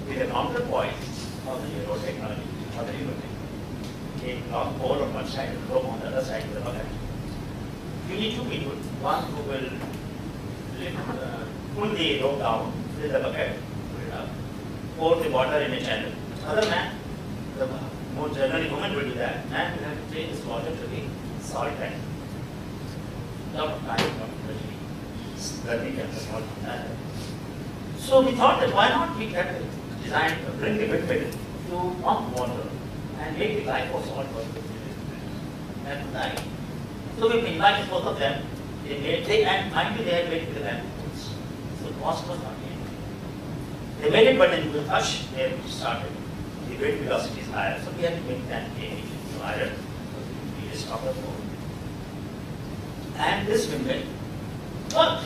with a counterpoint of the new technology or the new technology. A long pole on one side and rope on the other side with a bucket. You need two people, one who will pull the rope down with the bucket, pull it up, pour the water in a channel. Other man, the more generally women will do that, man will have to take this water to the salt tank. Lot of time, learning and salt. So we thought that why not we can design, bring the windmill to pump water and make the life of salt water. So we invited both of them. And mind you, they had made it with the bamboos. So the cost was not made. They made it, but then with touch, they started. The wind velocity is higher, so we had to make that higher. We just stopped the boat. And this windmill worked.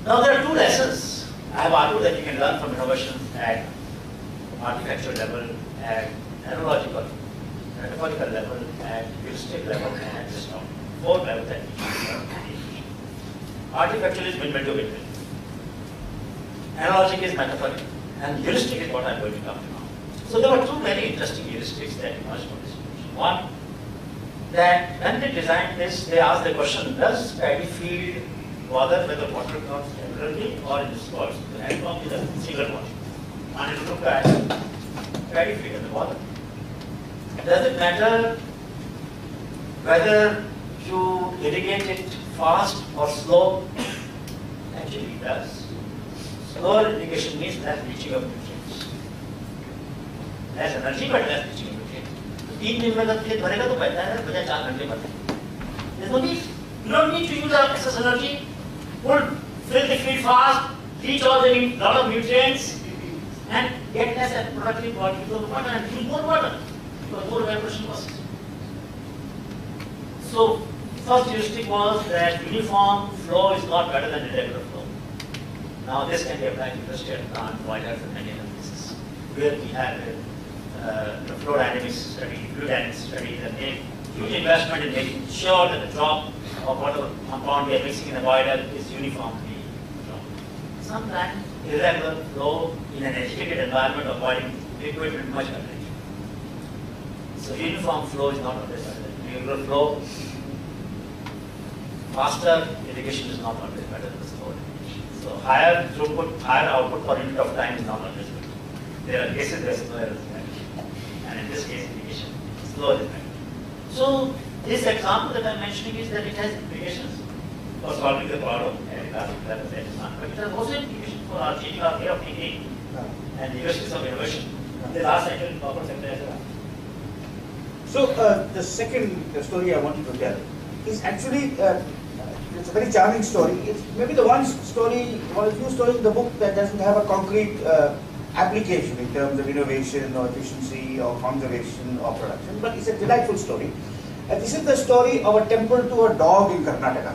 Now there are two lessons I have argued that you can learn from innovation at architectural level, at analogical, metaphorical level, at heuristic level, and at system. Four levels that you can learn. Architectural is windmill to windmill. Analogic is metaphorical. And heuristic is what I'm going to come to now. So there were two very interesting heuristics that emerged from this situation. One, that when they designed this, they asked the question, does paddy field bother whether water comes regularly or in spurts? The hand pump is a single water. And if you look at paddy field and the water, does it matter whether you irrigate it fast or slow? Actually it does. Slower irrigation means less leaching of nutrients. Less energy but less leaching of nutrients. 3 दिन में जब खेत भरेगा तो पैदा है बजाय 4 घंटे भरते. There's no need. You don't need to use excess energy. Fill the field fast, leach all the lot of nutrients, and get less and productive water and use more water because more evaporation process. So first heuristic was that uniform flow is not better than irregular flow. Now this can be applied to industrial plant, boilers and many other places where we have the flow dynamics study, fluid dynamics study, and make huge investment in making sure that the drop of water compound we are mixing in the boiler is uniformly flow. Sometimes irregular flow in an agitated environment of boiling liquid will be much better. So uniform flow is not always better. Irregular flow, faster irrigation is not always better than slow irrigation. So higher throughput, higher output per unit of time is not always better. There are cases where slow is better. And in this case, irrigation, slow is better. So this example that I am mentioning is that it has implications for solving the problem at but it has also implications for our changing our way of thinking and the uses of innovation in the last sector in corporate sector as well. So the second story I wanted to tell is actually it's a very charming story. It's maybe the one of the few stories in the book that doesn't have a concrete application in terms of innovation or efficiency or conservation or production, but it's a delightful story. This is the story of a temple to a dog in Karnataka.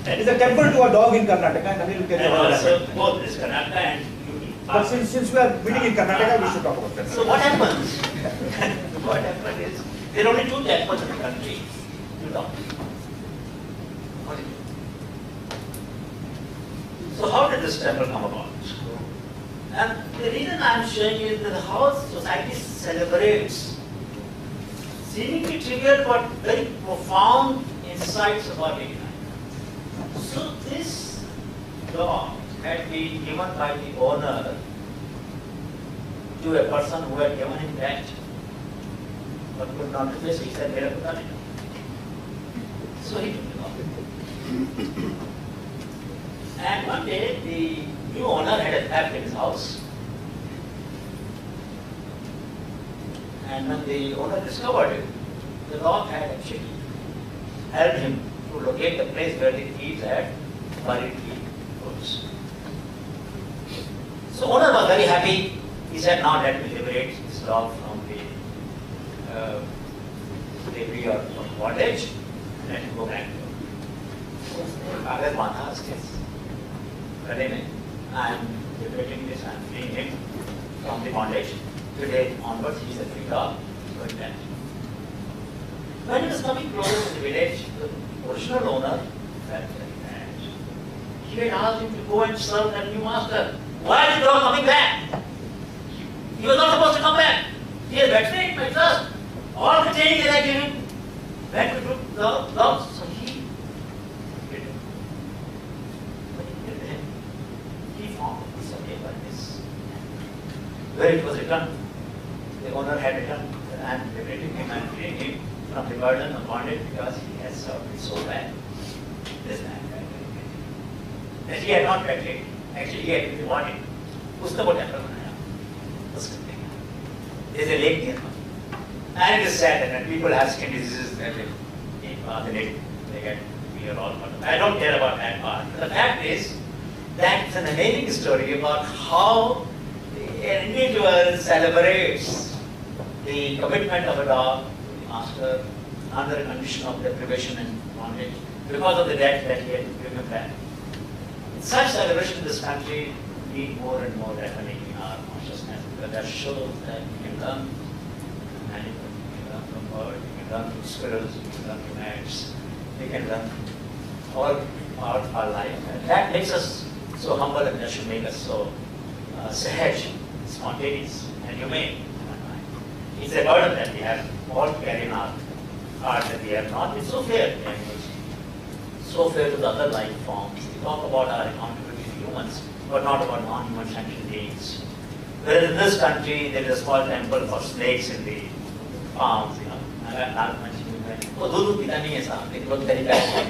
It's a temple to a dog in Karnataka, and Anil will tell you about that. Both is Karnataka and UP. But since we are meeting in Karnataka, we should talk about that. So what happens? What happens is there are only two temples in the country. Two dogs. So how did this temple come about? And the reason I am showing is that how society celebrates seemingly trivial but very profound insights about humanity. So this dog had been given by the owner to a person who had given him that but could not replace it. He said, "Mera kuta nahi." So he took the dog. And one day the new owner had a theft in his house. And when the owner discovered it, the dog had actually helped him to locate the place where the thieves had buried the goods. So owner was very happy. He said, "Now let me liberate this dog from the slavery or from bondage and let him go back to him." So कागज बांधा उसके गले में, I am liberating this, I am freeing him from the bondage. Today onwards, he is a free dog. Going back. When he was coming closer to the village, the original owner felt very bad. He had asked him to go and serve that new master. Why is the dog coming back? He was not supposed to come back. He has betrayed my trust. All the training that I gave him went to the dog. So he killed him. When he killed him, he found a piece of paper in his hand, where it was written. The owner had written, "I am liberating him and freeing him from the burden of bondage because he has served me so bad." This man had betrayed. That he had not betrayed. Actually, he had been wanting. उसने वो temple बनाया. There is a lake nearby. And it is sad that when people have skin diseases, they get weird all about it. I don't care about that part. But the fact is that it's an amazing story about how an individual celebrates the commitment of a dog to the master under a condition of deprivation and bondage because of the debt that he had given back. Such celebration in this country need more and more happening in our consciousness because that shows that we can learn from animals, we can learn from birds, we can learn from squirrels, we can learn from ants, we can learn from all part of our life. And that makes us so humble and that should make us so sahaj, spontaneous and humane. It's a burden that we have all to carry in our heart that we have not been so fair to animals, so fair to the other life forms. We talk about our accountability to humans, but not about non-human sentient beings. Whereas in this country, there is a small temple for snakes in the farms, you know. वो दूध पीता नहीं है सांप, लेकिन बहुत तरीका है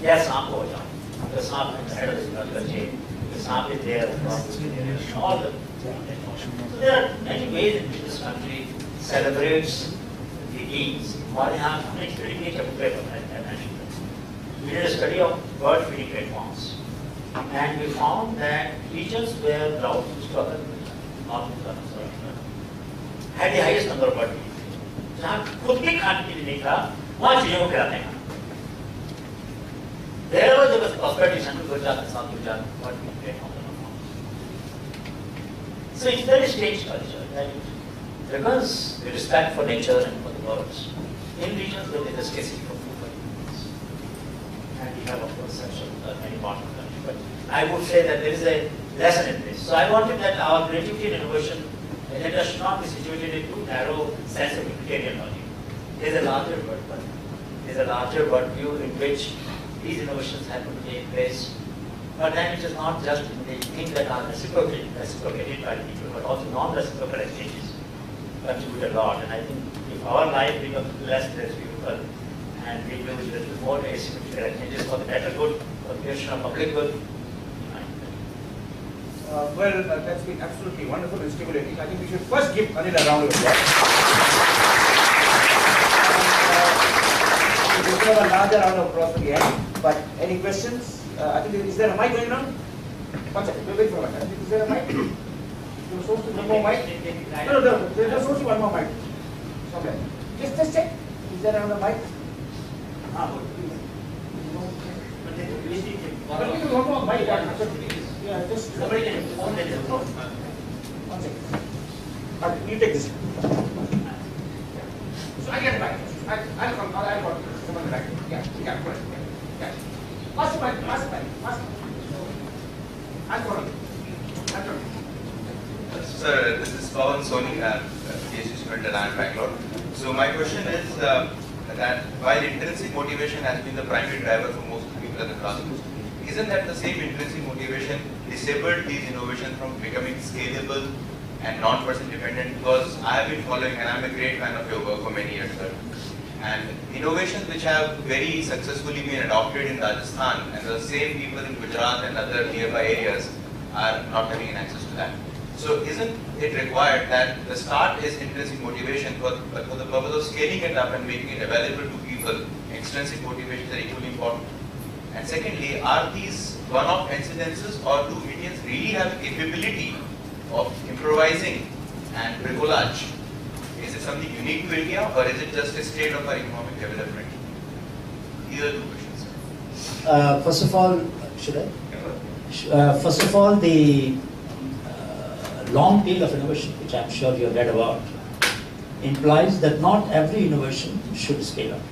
क्या सांप हो जाओ, तो सांप is head of the chain, the सांप is there, all the. So there are many ways in which this country celebrates the beings. हमारे यहाँ हमने स्टडी की चक्कर पर we did a study of bird feeding platforms, and we found that regions where drought used to occur, had the highest number of bird feeding. जहाँ खुद के खाने के लिए नहीं था, वहाँ चीजों को खिलाते हैं. Wherever there was prosperity, Central Gujarat, South Gujarat, bird feeding platforms are found. So it's very strange culture, right? Because the respect for nature and for the birds in regions where there is scarcity for food for humans. have, of course, such many parts of the country. But I would say that there is a lesson in this. So I wanted that our creativity and innovation agenda should not be situated in too narrow sense of utilitarian logic. There is a larger worldview in which these innovations have to take place. But then it is not just in the things that are reciprocated by the people, but also non-reciprocal exchanges contribute a lot. And I think if our life becomes less reciprocal and we do a little more asymmetrical exchanges for the better good, for the creation of public good. That's been absolutely wonderful and stimulating. I think we should first give Anil a round of applause. We'll give a larger round of applause at the end. But any questions? I think is there a mic going on? One second, we'll wait for a minute. Is there a mic? You're supposed to one more mic? No, there's supposed to be one more mic. Okay. Just check. Is there another mic? But one more mic. Yeah, just somebody can one second. You take this. So I get back. I'll come back. Yeah, go ahead. Yeah. Pass the mic. I'll come. Sir, this is Pawan Soni, PhD student at IIM Bangalore. So my question is that while intrinsic motivation has been the primary driver for most people at the grassroots, isn't that the same intrinsic motivation disabled these innovations from becoming scalable and non-person dependent? Because I have been following, and I'm a great fan of your work for many years, sir. And innovations which have very successfully been adopted in Rajasthan, and the same people in Gujarat and other nearby areas are not having access to that. So isn't it required that the start is intrinsic motivation, but for the purpose of scaling it up and making it available to people, extrinsic motivations are equally important? And secondly, are these one-off incidences, or do Indians really have a capability of improvising and bricolage? Is it something unique to India, or is it just a state of our economic development? These are two questions. First of all, first of all, the long tail of innovation, which I'm sure you have read about, implies that not every innovation should scale up.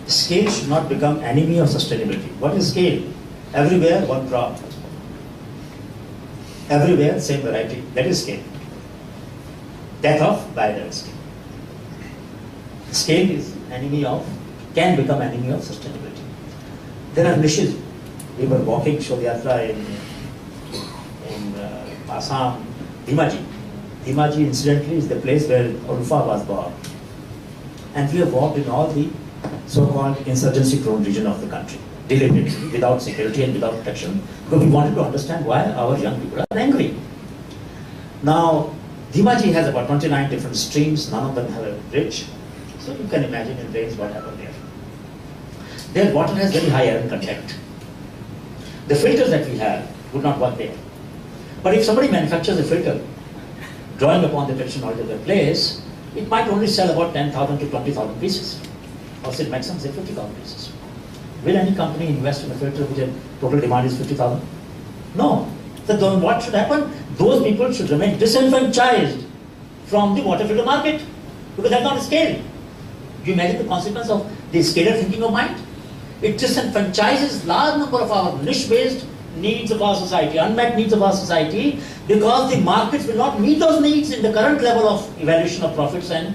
Scale should not become enemy of sustainability. What is scale? Everywhere, one crop. Everywhere, same variety. That is scale. Death of biodiversity. Scale is can become enemy of sustainability. There are niches. We were walking Shodhyatra in Assam, Dhimaji. Dhimaji, incidentally, is the place where Ulfa was born. And we have walked in all the so-called insurgency-prone region of the country, deliberately, without security and without protection, because we wanted to understand why our young people are angry. Now, Dhimaji has about 29 different streams, none of them have a bridge. So you can imagine in rains what happened there. Their water has very high iron content. The filters that we have would not work there. But if somebody manufactures a filter, drawing upon the tradition of their place, it might only sell about 10,000 to 20,000 pieces. Or say maximum say 50,000 pieces. Will any company invest in a filter which total demand is 50,000? No. So then what should happen? Those people should remain disenfranchised from the water filter market, because that's not a scale. Do you imagine the consequence of the scalar thinking of mind? It disenfranchises large number of our niche-based needs of our society, unmet needs of our society, because the markets will not meet those needs in the current level of evaluation of profits and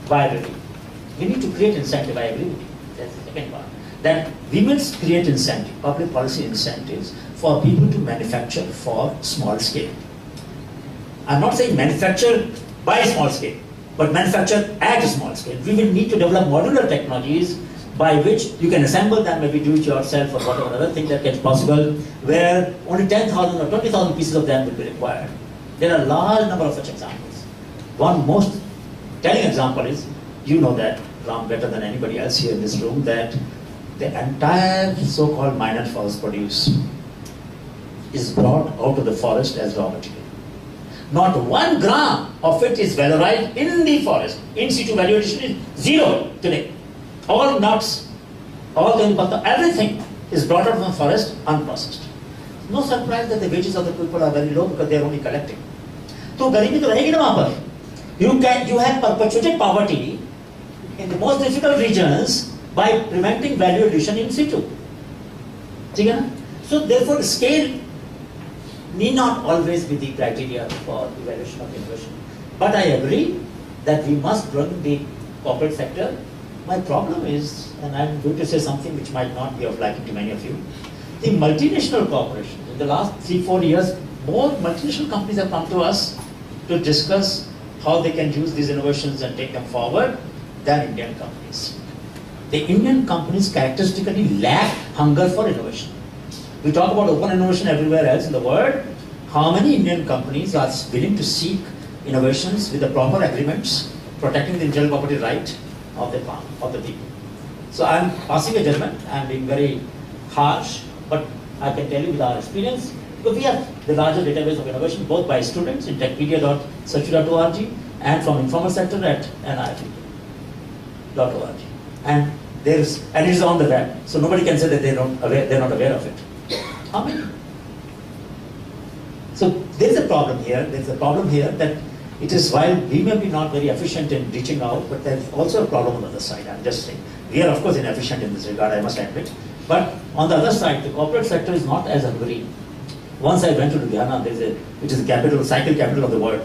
viability. We need to create incentive, I agree with you. That's the second part. That we must create incentive, public policy incentives for people to manufacture for small scale. I'm not saying manufacture by small scale, but manufacture at a small scale. We will need to develop modular technologies by which you can assemble them, maybe do it yourself or whatever other thing that gets possible, where only 10,000 or 20,000 pieces of them will be required. There are a large number of such examples. One most telling example is, you know that, Ram, better than anybody else here in this room, that the entire so-called minor forest produce is brought out of the forest as raw material. Not 1 gram of it is valorized in the forest. In situ value addition is zero today. All nuts, all the everything is brought out from the forest unprocessed. No surprise that the wages of the people are very low because they are only collecting. So गरीबी तो रहेगी ना वहाँ पर. You have perpetuated poverty in the most difficult regions by preventing value addition in situ. So therefore, scale need not always be the criteria for evaluation of innovation. But I agree that we must bring the corporate sector. My problem is, and I'm going to say something which might not be of liking to many of you, the multinational corporations. In the last 3-4 years, more multinational companies have come to us to discuss how they can use these innovations and take them forward than Indian companies. The Indian companies characteristically lack hunger for innovation. We talk about open innovation everywhere else in the world. How many Indian companies are willing to seek innovations with the proper agreements, protecting the intellectual property right of the people? So I'm passing a judgment, I'm being very harsh, but I can tell you with our experience, because we have the larger database of innovation, both by students in techpedia.search.org and from informal sector at NIT.org. And it is on the web, so nobody can say that they're not aware of it. How many? So there's a problem here. There's a problem here that it is, while we may be not very efficient in reaching out, but there's also a problem on the other side. I'm just saying. We are of course inefficient in this regard, I must admit. But on the other side, the corporate sector is not as hungry. Once I went to Ludhiana, which is the capital, cycle capital of the world.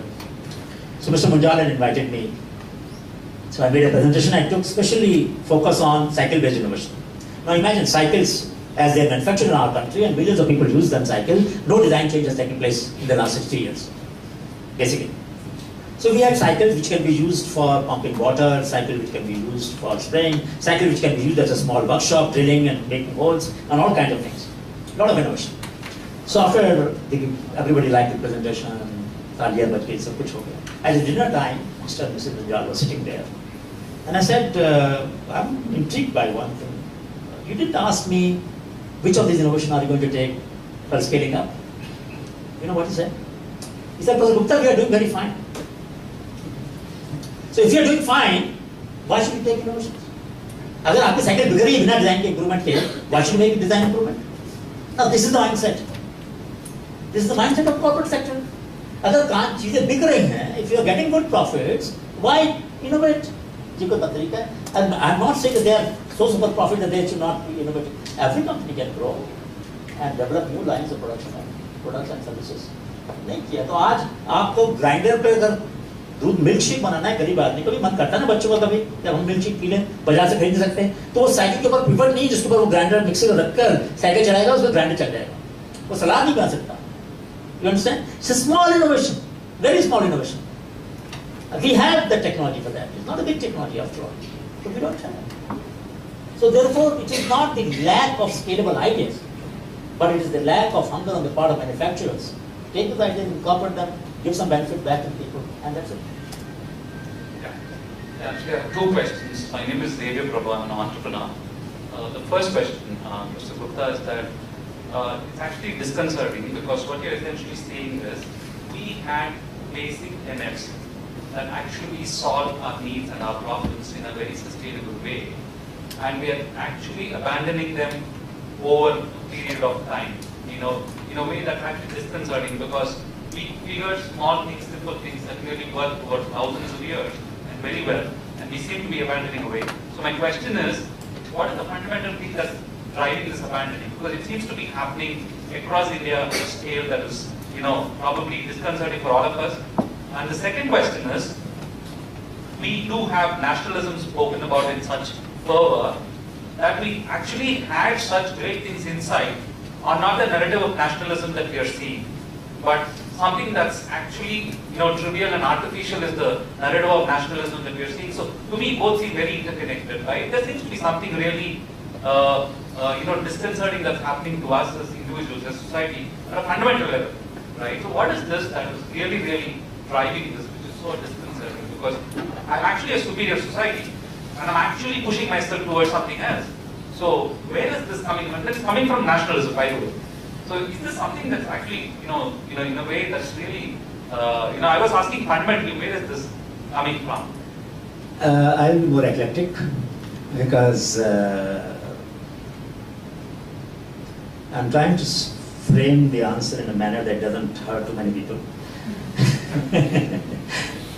So Mr. Munjal had invited me. So I made a presentation. I took specially focus on cycle-based innovation. Now imagine cycles as they are manufactured in our country and millions of people use them cycles. No design change has taken place in the last 60 years, basically. So we had cycles which can be used for pumping water, cycle which can be used for spraying, cycle which can be used as a small workshop, drilling and making holes, and all kinds of things. A lot of innovation. So after everybody liked the presentation, at the dinner time, Mr. and Mrs. Munjal was sitting there. And I said, I'm intrigued by one thing. You didn't ask me which of these innovations are you going to take for scaling up. You know what he said? He said, Professor Gupta, we are doing very fine. So if you are doing fine, why should we take innovations? Agar aapke cycle bigger hi bina design ke improvement ke, why should we make design improvement? Now this is the mindset. This is the mindset of corporate sector. Agar cheezein big rahi hain, if you are getting good profits, why innovate? And I'm not saying that they are so super profit that they should not be innovative. Every company can grow and develop new lines of production and products and services. नहीं किया तो आज आपको grinder पे अगर दूध milk shake बनाना है गरीब आदमी को भी मन करता है ना बच्चों का कभी जब हम मिल्क शेक पी लें बाजार से खरीद नहीं सकते तो वो साइकिल के ऊपर पिवट नहीं जिसके ऊपर वो ग्राइंडर मिक्सर रखकर साइकिल चलाएगा उसमें ग्राइंडर चल जाएगा वो सलाद नहीं बना सकता. You understand? It's a small innovation, very small innovation. We have the technology for that. It's not a big technology after all. So we don't have. So therefore, it is not the lack of scalable ideas, but it is the lack of hunger on the part of manufacturers. Take those ideas, incorporate them, give some benefit back to people, and that's it. Yeah, actually, I have two questions. My name is Xavier Prabha, I'm an entrepreneur. The first question, Mr. Gupta, is that it's actually disconcerting because what you're essentially saying is we had basic NFs that actually solve our needs and our problems in a very sustainable way. And we are actually abandoning them over a period of time. You know, in a way that's actually disconcerting because we figured small things, simple things that really work over thousands of years and very well, and we seem to be abandoning away. So my question is, what is the fundamental thing that's driving this abandoning? Because it seems to be happening across India at a scale that is, you know, probably disconcerting for all of us. And the second question is, we do have nationalism spoken about in such fervor that we actually had such great things inside are not the narrative of nationalism that we are seeing, but something that's actually, you know, trivial and artificial is the narrative of nationalism that we are seeing. So to me, both seem very interconnected, right? There seems to be something really, you know, disconcerting that's happening to us as individuals, as society, at a fundamental level, right? So what is this that is really, really driving this, which is so disconcerting? Because I'm actually a superior society, and I'm actually pushing myself towards something else. So where is this coming from? It's coming from nationalism, by the way. So is this something that's actually, you know, in a way that's really, you know, I was asking fundamentally, where is this coming from? I'll be more eclectic because I'm trying to frame the answer in a manner that doesn't hurt too many people.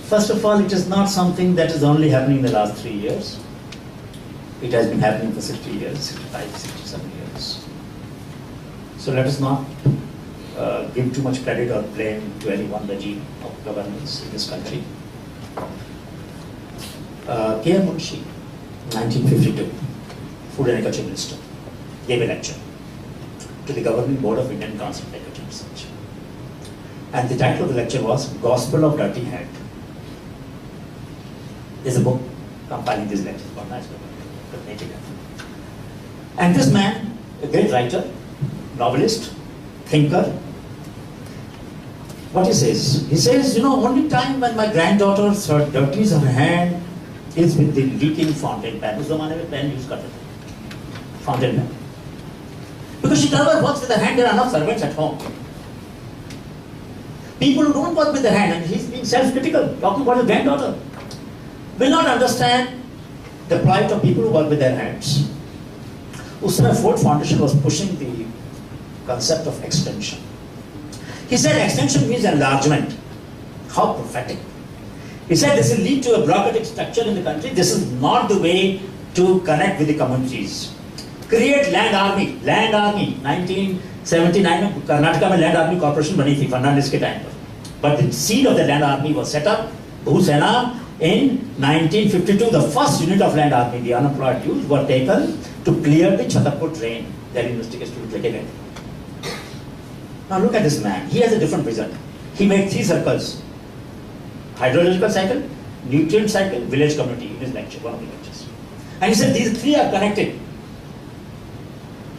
First of all, it is not something that is only happening in the last 3 years. It has been happening for 60 years, 65, 67 years. So let us not give too much credit or blame to any one regime of governance in this country. K.M. Munshi, 1952, Food and Agriculture Minister, gave a lecture to the Governing Board of Indian Council of Agriculture Research. And the title of the lecture was Gospel of Dirty Hand. There's a book compiling these lectures, one nice book. And this man, a great writer, novelist, thinker, what he says, only time when my granddaughter dirties her hand is with the leaking fountain pen. उस ज़माने में pen use करते थे, fountain pen. Because she never works with her hand, there are enough servants at home. People who don't work with their hand, and he's being self-critical, talking about his granddaughter, will not understand the plight of people who work with their hands. Usra Ford Foundation was pushing the concept of extension. He said extension means enlargement. How prophetic. He said this will lead to a bureaucratic structure in the country. This is not the way to connect with the communities. Create land army. 1979 में कर्नाटका में land army corporation बनी थी फर्नांडिस के time पर. But the seed of the land army was set up. Bhusena in 1952, the first unit of land army, the unemployed youth, were taken to clear the Chhatarpur drain. Their university students were taken. Now look at this man. He has a different vision. He made 3 circles: hydrological cycle, nutrient cycle, village community. In his lecture, one of the lectures, and he said these 3 are connected.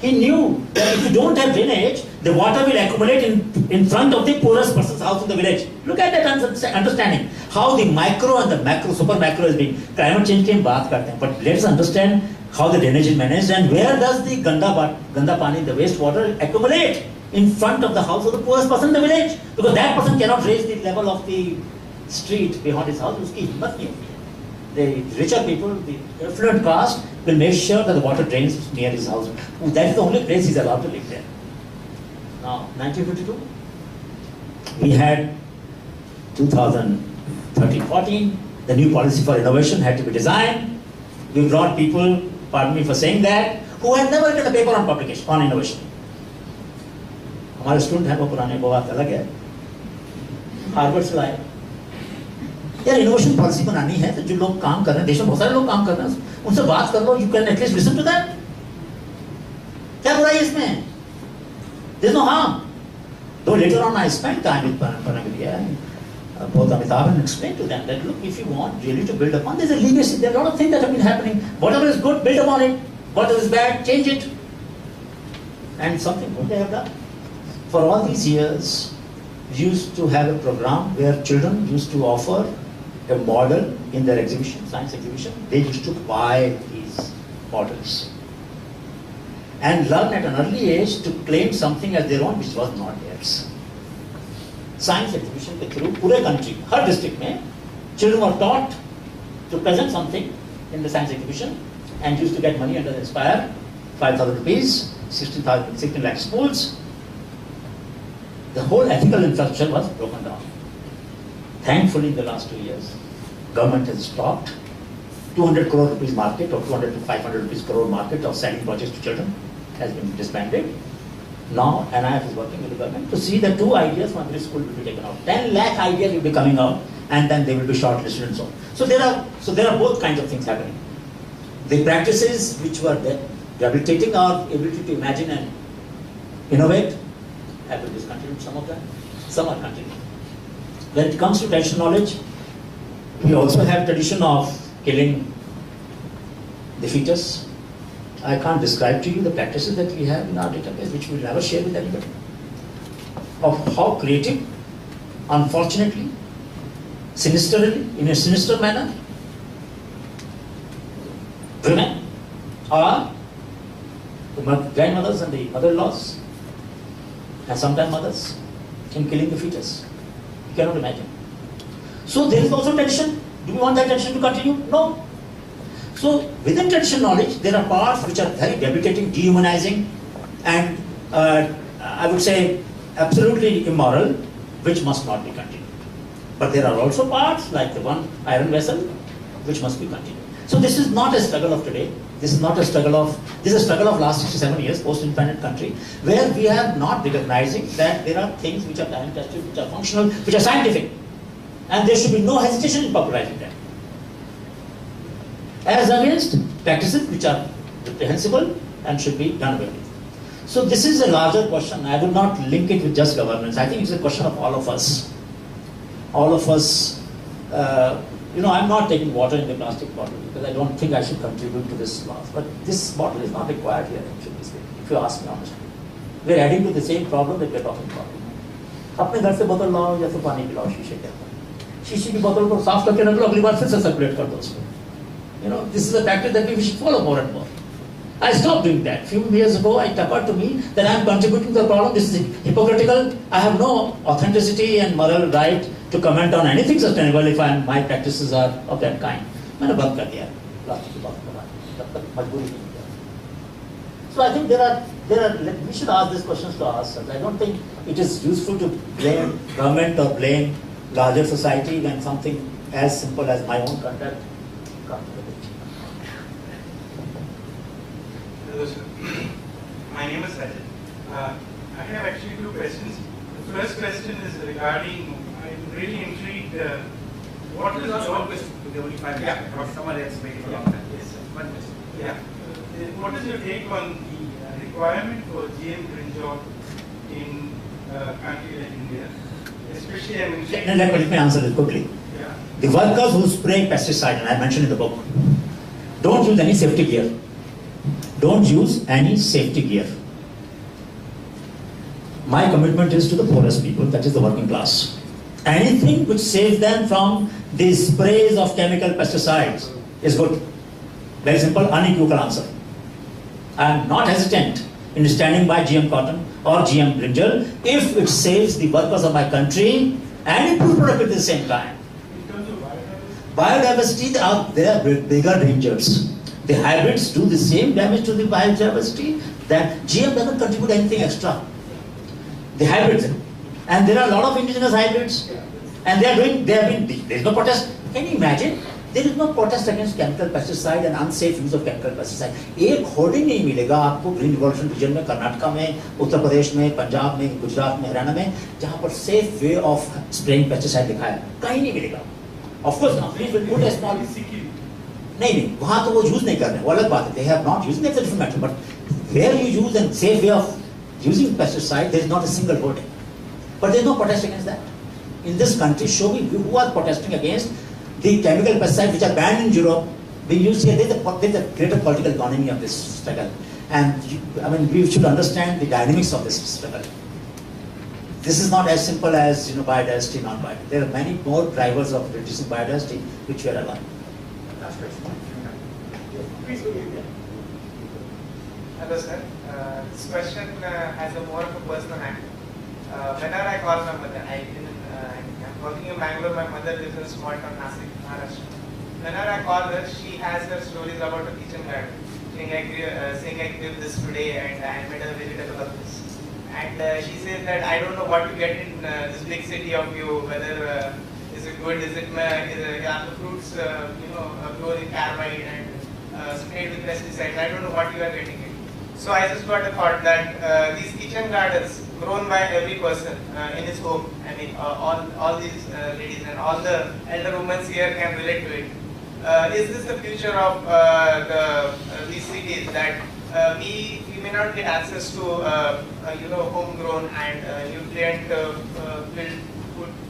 He knew that if you don't have drainage, the water will accumulate in front of the poorest person's house in the village. Look at that understanding. How the micro and the macro, super macro is being. Climate change के हम बात करते हैं, but let's understand how the drainage is managed and where does the ganda pani, the wastewater, accumulate in front of the house of the poorest person in the village, because that person cannot raise the level of the street behind his house. उसकी हिम्मत नहीं होती है. The richer people, the affluent caste, will make sure that the water drains near his house. That is the only place he's allowed to live there. Now, 1952, we had 2013-14, the new policy for innovation had to be designed. We brought people, pardon me for saying that, who had never written a paper on publication, on innovation. हमारे student हैं वो पुराने वो बात अलग है. Harvard से लाए. यार इनोवेशन पॉलिसी बनानी है तो जो लोग काम कर रहे हैं, देश में बहुत सारे लोग काम कर रहे हैं, उनसे बात कर लो. You can at least listen to that. क्या बुराई है इसमें? There is no harm. Though later on I spent time with Panagariya and both Amitabh and explained to them that look, if you want really to build upon, there's a legacy, there are a lot of things that have been happening. Whatever is good, build upon it. Whatever is bad, change it. And something good they have done. For all these years, we used to have a program where children used to offer a model in their exhibition, science exhibition. They used to buy these models and learn at an early age to claim something as their own which was not theirs. Science exhibition के through पूरे country, हर district में children were taught to present something in the science exhibition and used to get money under the Inspire, 5,000 rupees, 16 lakh schools. The whole ethical infrastructure was broken down. Thankfully, in the last 2 years, government has stopped. 200 crore rupees market or 200 to 500 rupees crore market of selling projects to children has been disbanded. Now, NIF is working with the government to see that 2 ideas from every school will be taken out. 10 lakh ideas will be coming out, and then they will be shortlisted and so on. So there are both kinds of things happening. The practices which were there, rehabilitating our ability to imagine and innovate, have been discontinued, some of them, some are continuing. When it comes to traditional knowledge, we also have tradition of killing the fetus. I can't describe to you the practices that we have in our database, which we will never share with anybody, of how creative, unfortunately, sinisterly, in a sinister manner, women are the grandmothers and the mother-in-laws, and sometimes mothers, in killing the fetus. You cannot imagine. So there is also tradition. Do we want that tradition to continue? No. So within traditional knowledge, there are parts which are very debilitating, dehumanizing, and I would say absolutely immoral, which must not be continued. But there are also parts, like the one iron vessel, which must be continued. So this is not a struggle of today. This is not a struggle of, this is a struggle of last 67 years, post-independent country, where we are not recognizing that there are things which are time-tested, which are functional, which are scientific. And there should be no hesitation in popularizing them. As against practices which are reprehensible and should be done away with. So this is a larger question. I would not link it with just governments. I think it's a question of all of us. All of us, I'm not taking water in the plastic bottle because I don't think I should contribute to this loss. But this bottle is not required here, actually, if you ask me honestly. We're adding to the same problem that we're talking about. अपने घर से बोतल लाओ या तो पानी पिलाओ शीशे के अंदर. शीशे की बोतल को साफ करके रख लो, अगली बार फिर से सर्कुलेट कर दो उसको. This is a practice that we should follow more and more. I stopped doing that. Few years ago, it occurred to me that I am contributing to the problem. This is hypocritical. I have no authenticity and moral right to comment on anything sustainable if my practices are of that kind. मैंने बंद कर दिया plastic की बात करना, जब तक मजबूरी नहीं किया. So I think we should ask these questions to ourselves. I don't think it is useful to blame government or blame larger society when something as simple as my own conduct comes to the picture. Hello, sir. My name is Rajat. I have actually two questions. The first question is regarding, I'm really intrigued, what is your... One question, the only 5 minutes. Or someone else waiting for a long time. Yes, sir. One question. Yeah. What is your take on the requirement for GM brinjal in a country like India? Especially, I'm intrigued... Let me answer this quickly. Yeah. The workers who spray pesticide, and I mentioned in the book, don't use any safety gear. Don't use any safety gear. My commitment is to the poorest people, that is the working class. Anything which saves them from the sprays of chemical pesticides is good. Very simple, unequivocal answer. I am not hesitant in standing by GM cotton or GM brinjal if it saves the workers of my country and improves productivity at the same time. In terms of biodiversity, there are bigger dangers. The hybrids do the same damage to the biodiversity that GM doesn't contribute anything extra. The hybrids, and there are a lot of indigenous hybrids, and there is no protest. Can you imagine? There is no protest against chemical pesticide and unsafe use of chemical pesticide. एक hoarding नहीं मिलेगा आपको green revolution reason में, कर्नाटका में, उत्तर प्रदेश में, पंजाब में, गुजरात में, हरियाणा में, जहाँ पर safe way of spraying pesticide लिखा है, कहीं नहीं मिलेगा. Of course, companies will put a small. नहीं, वहाँ तो वो यूज नहीं कर रहे हैं, वो अलग बात है. They have not used, that's a different matter. But where you use and safe way of using pesticide, there is not a single hoarding. But there is no protest against that. In this country, show me who are protesting against the chemical pesticides which are banned in Europe being used here. There is a greater political economy of this struggle. And we should understand the dynamics of this struggle. This is not as simple as biodiversity, non-biodiversity. There are many more drivers of reducing biodiversity which we are aligned. Last question. please go ahead. Hello, sir. This question has a more of a personal angle. Whenever I call my mother, I'm working in Bangalore. My mother lives in a small town, Nasik, Maharashtra. Whenever I call her, she has her stories about her kitchen garden. Saying I grew this today and I made a vegetable of this. And she says that I don't know what to get in this big city of you, whether is it good, are the fruits grown in carbide and sprayed with pesticides. I don't know what you are getting in. So I just got a thought that these kitchen gardens grown by every person in his home, I mean all these ladies and all the elder women here can relate to it. Is this the future of these cities, that we may not get access to homegrown and nutrient-filled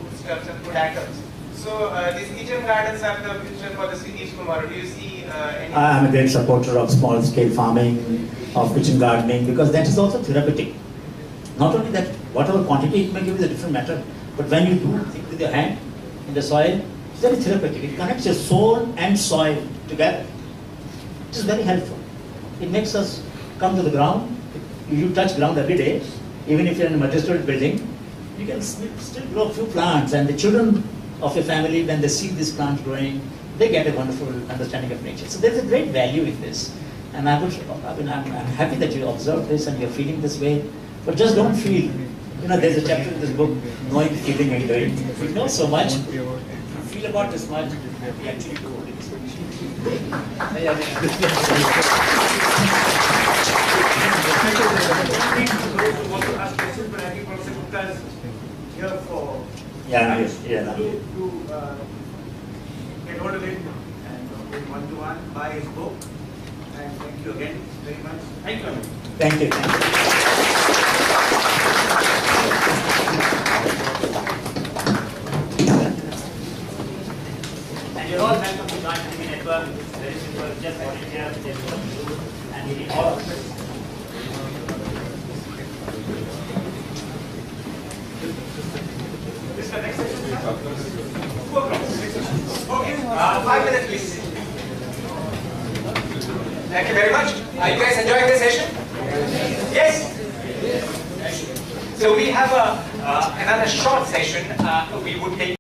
foodstuffs and food items? So these kitchen gardens are the future for the cities tomorrow. Do you see any? I am a great supporter of small-scale farming, of kitchen gardening, because that is also therapeutic. Not only that, whatever quantity it may give is a different matter, but when you do think with your hand in the soil, it's very therapeutic. It connects your soul and soil together. It is very helpful. It makes us come to the ground. You touch ground every day, even if you're in a multi-story building, you can still grow a few plants, and the children of your family, when they see these plants growing, they get a wonderful understanding of nature. So there's a great value in this. And I'm happy that you observed this and you're feeling this way, but just don't feel, there's a chapter in this book, knowing, feeling and doing. We know so much, feel about this much, we actually do this. Those who want to ask questions, but I think Professor Gupta is here for Yeah. to get hold of it and one-to-one, buy his book. And thank you again very much. Thank you. Thank you. Thank you. And you're all welcome to join the network. It's very simple. Just volunteer, just what you do, and we need all of us. This is the next session. 2 o'clock. Okay. 5 minutes, please. Thank you very much. Are you guys enjoying the session? Yes? So we have another short session. We would take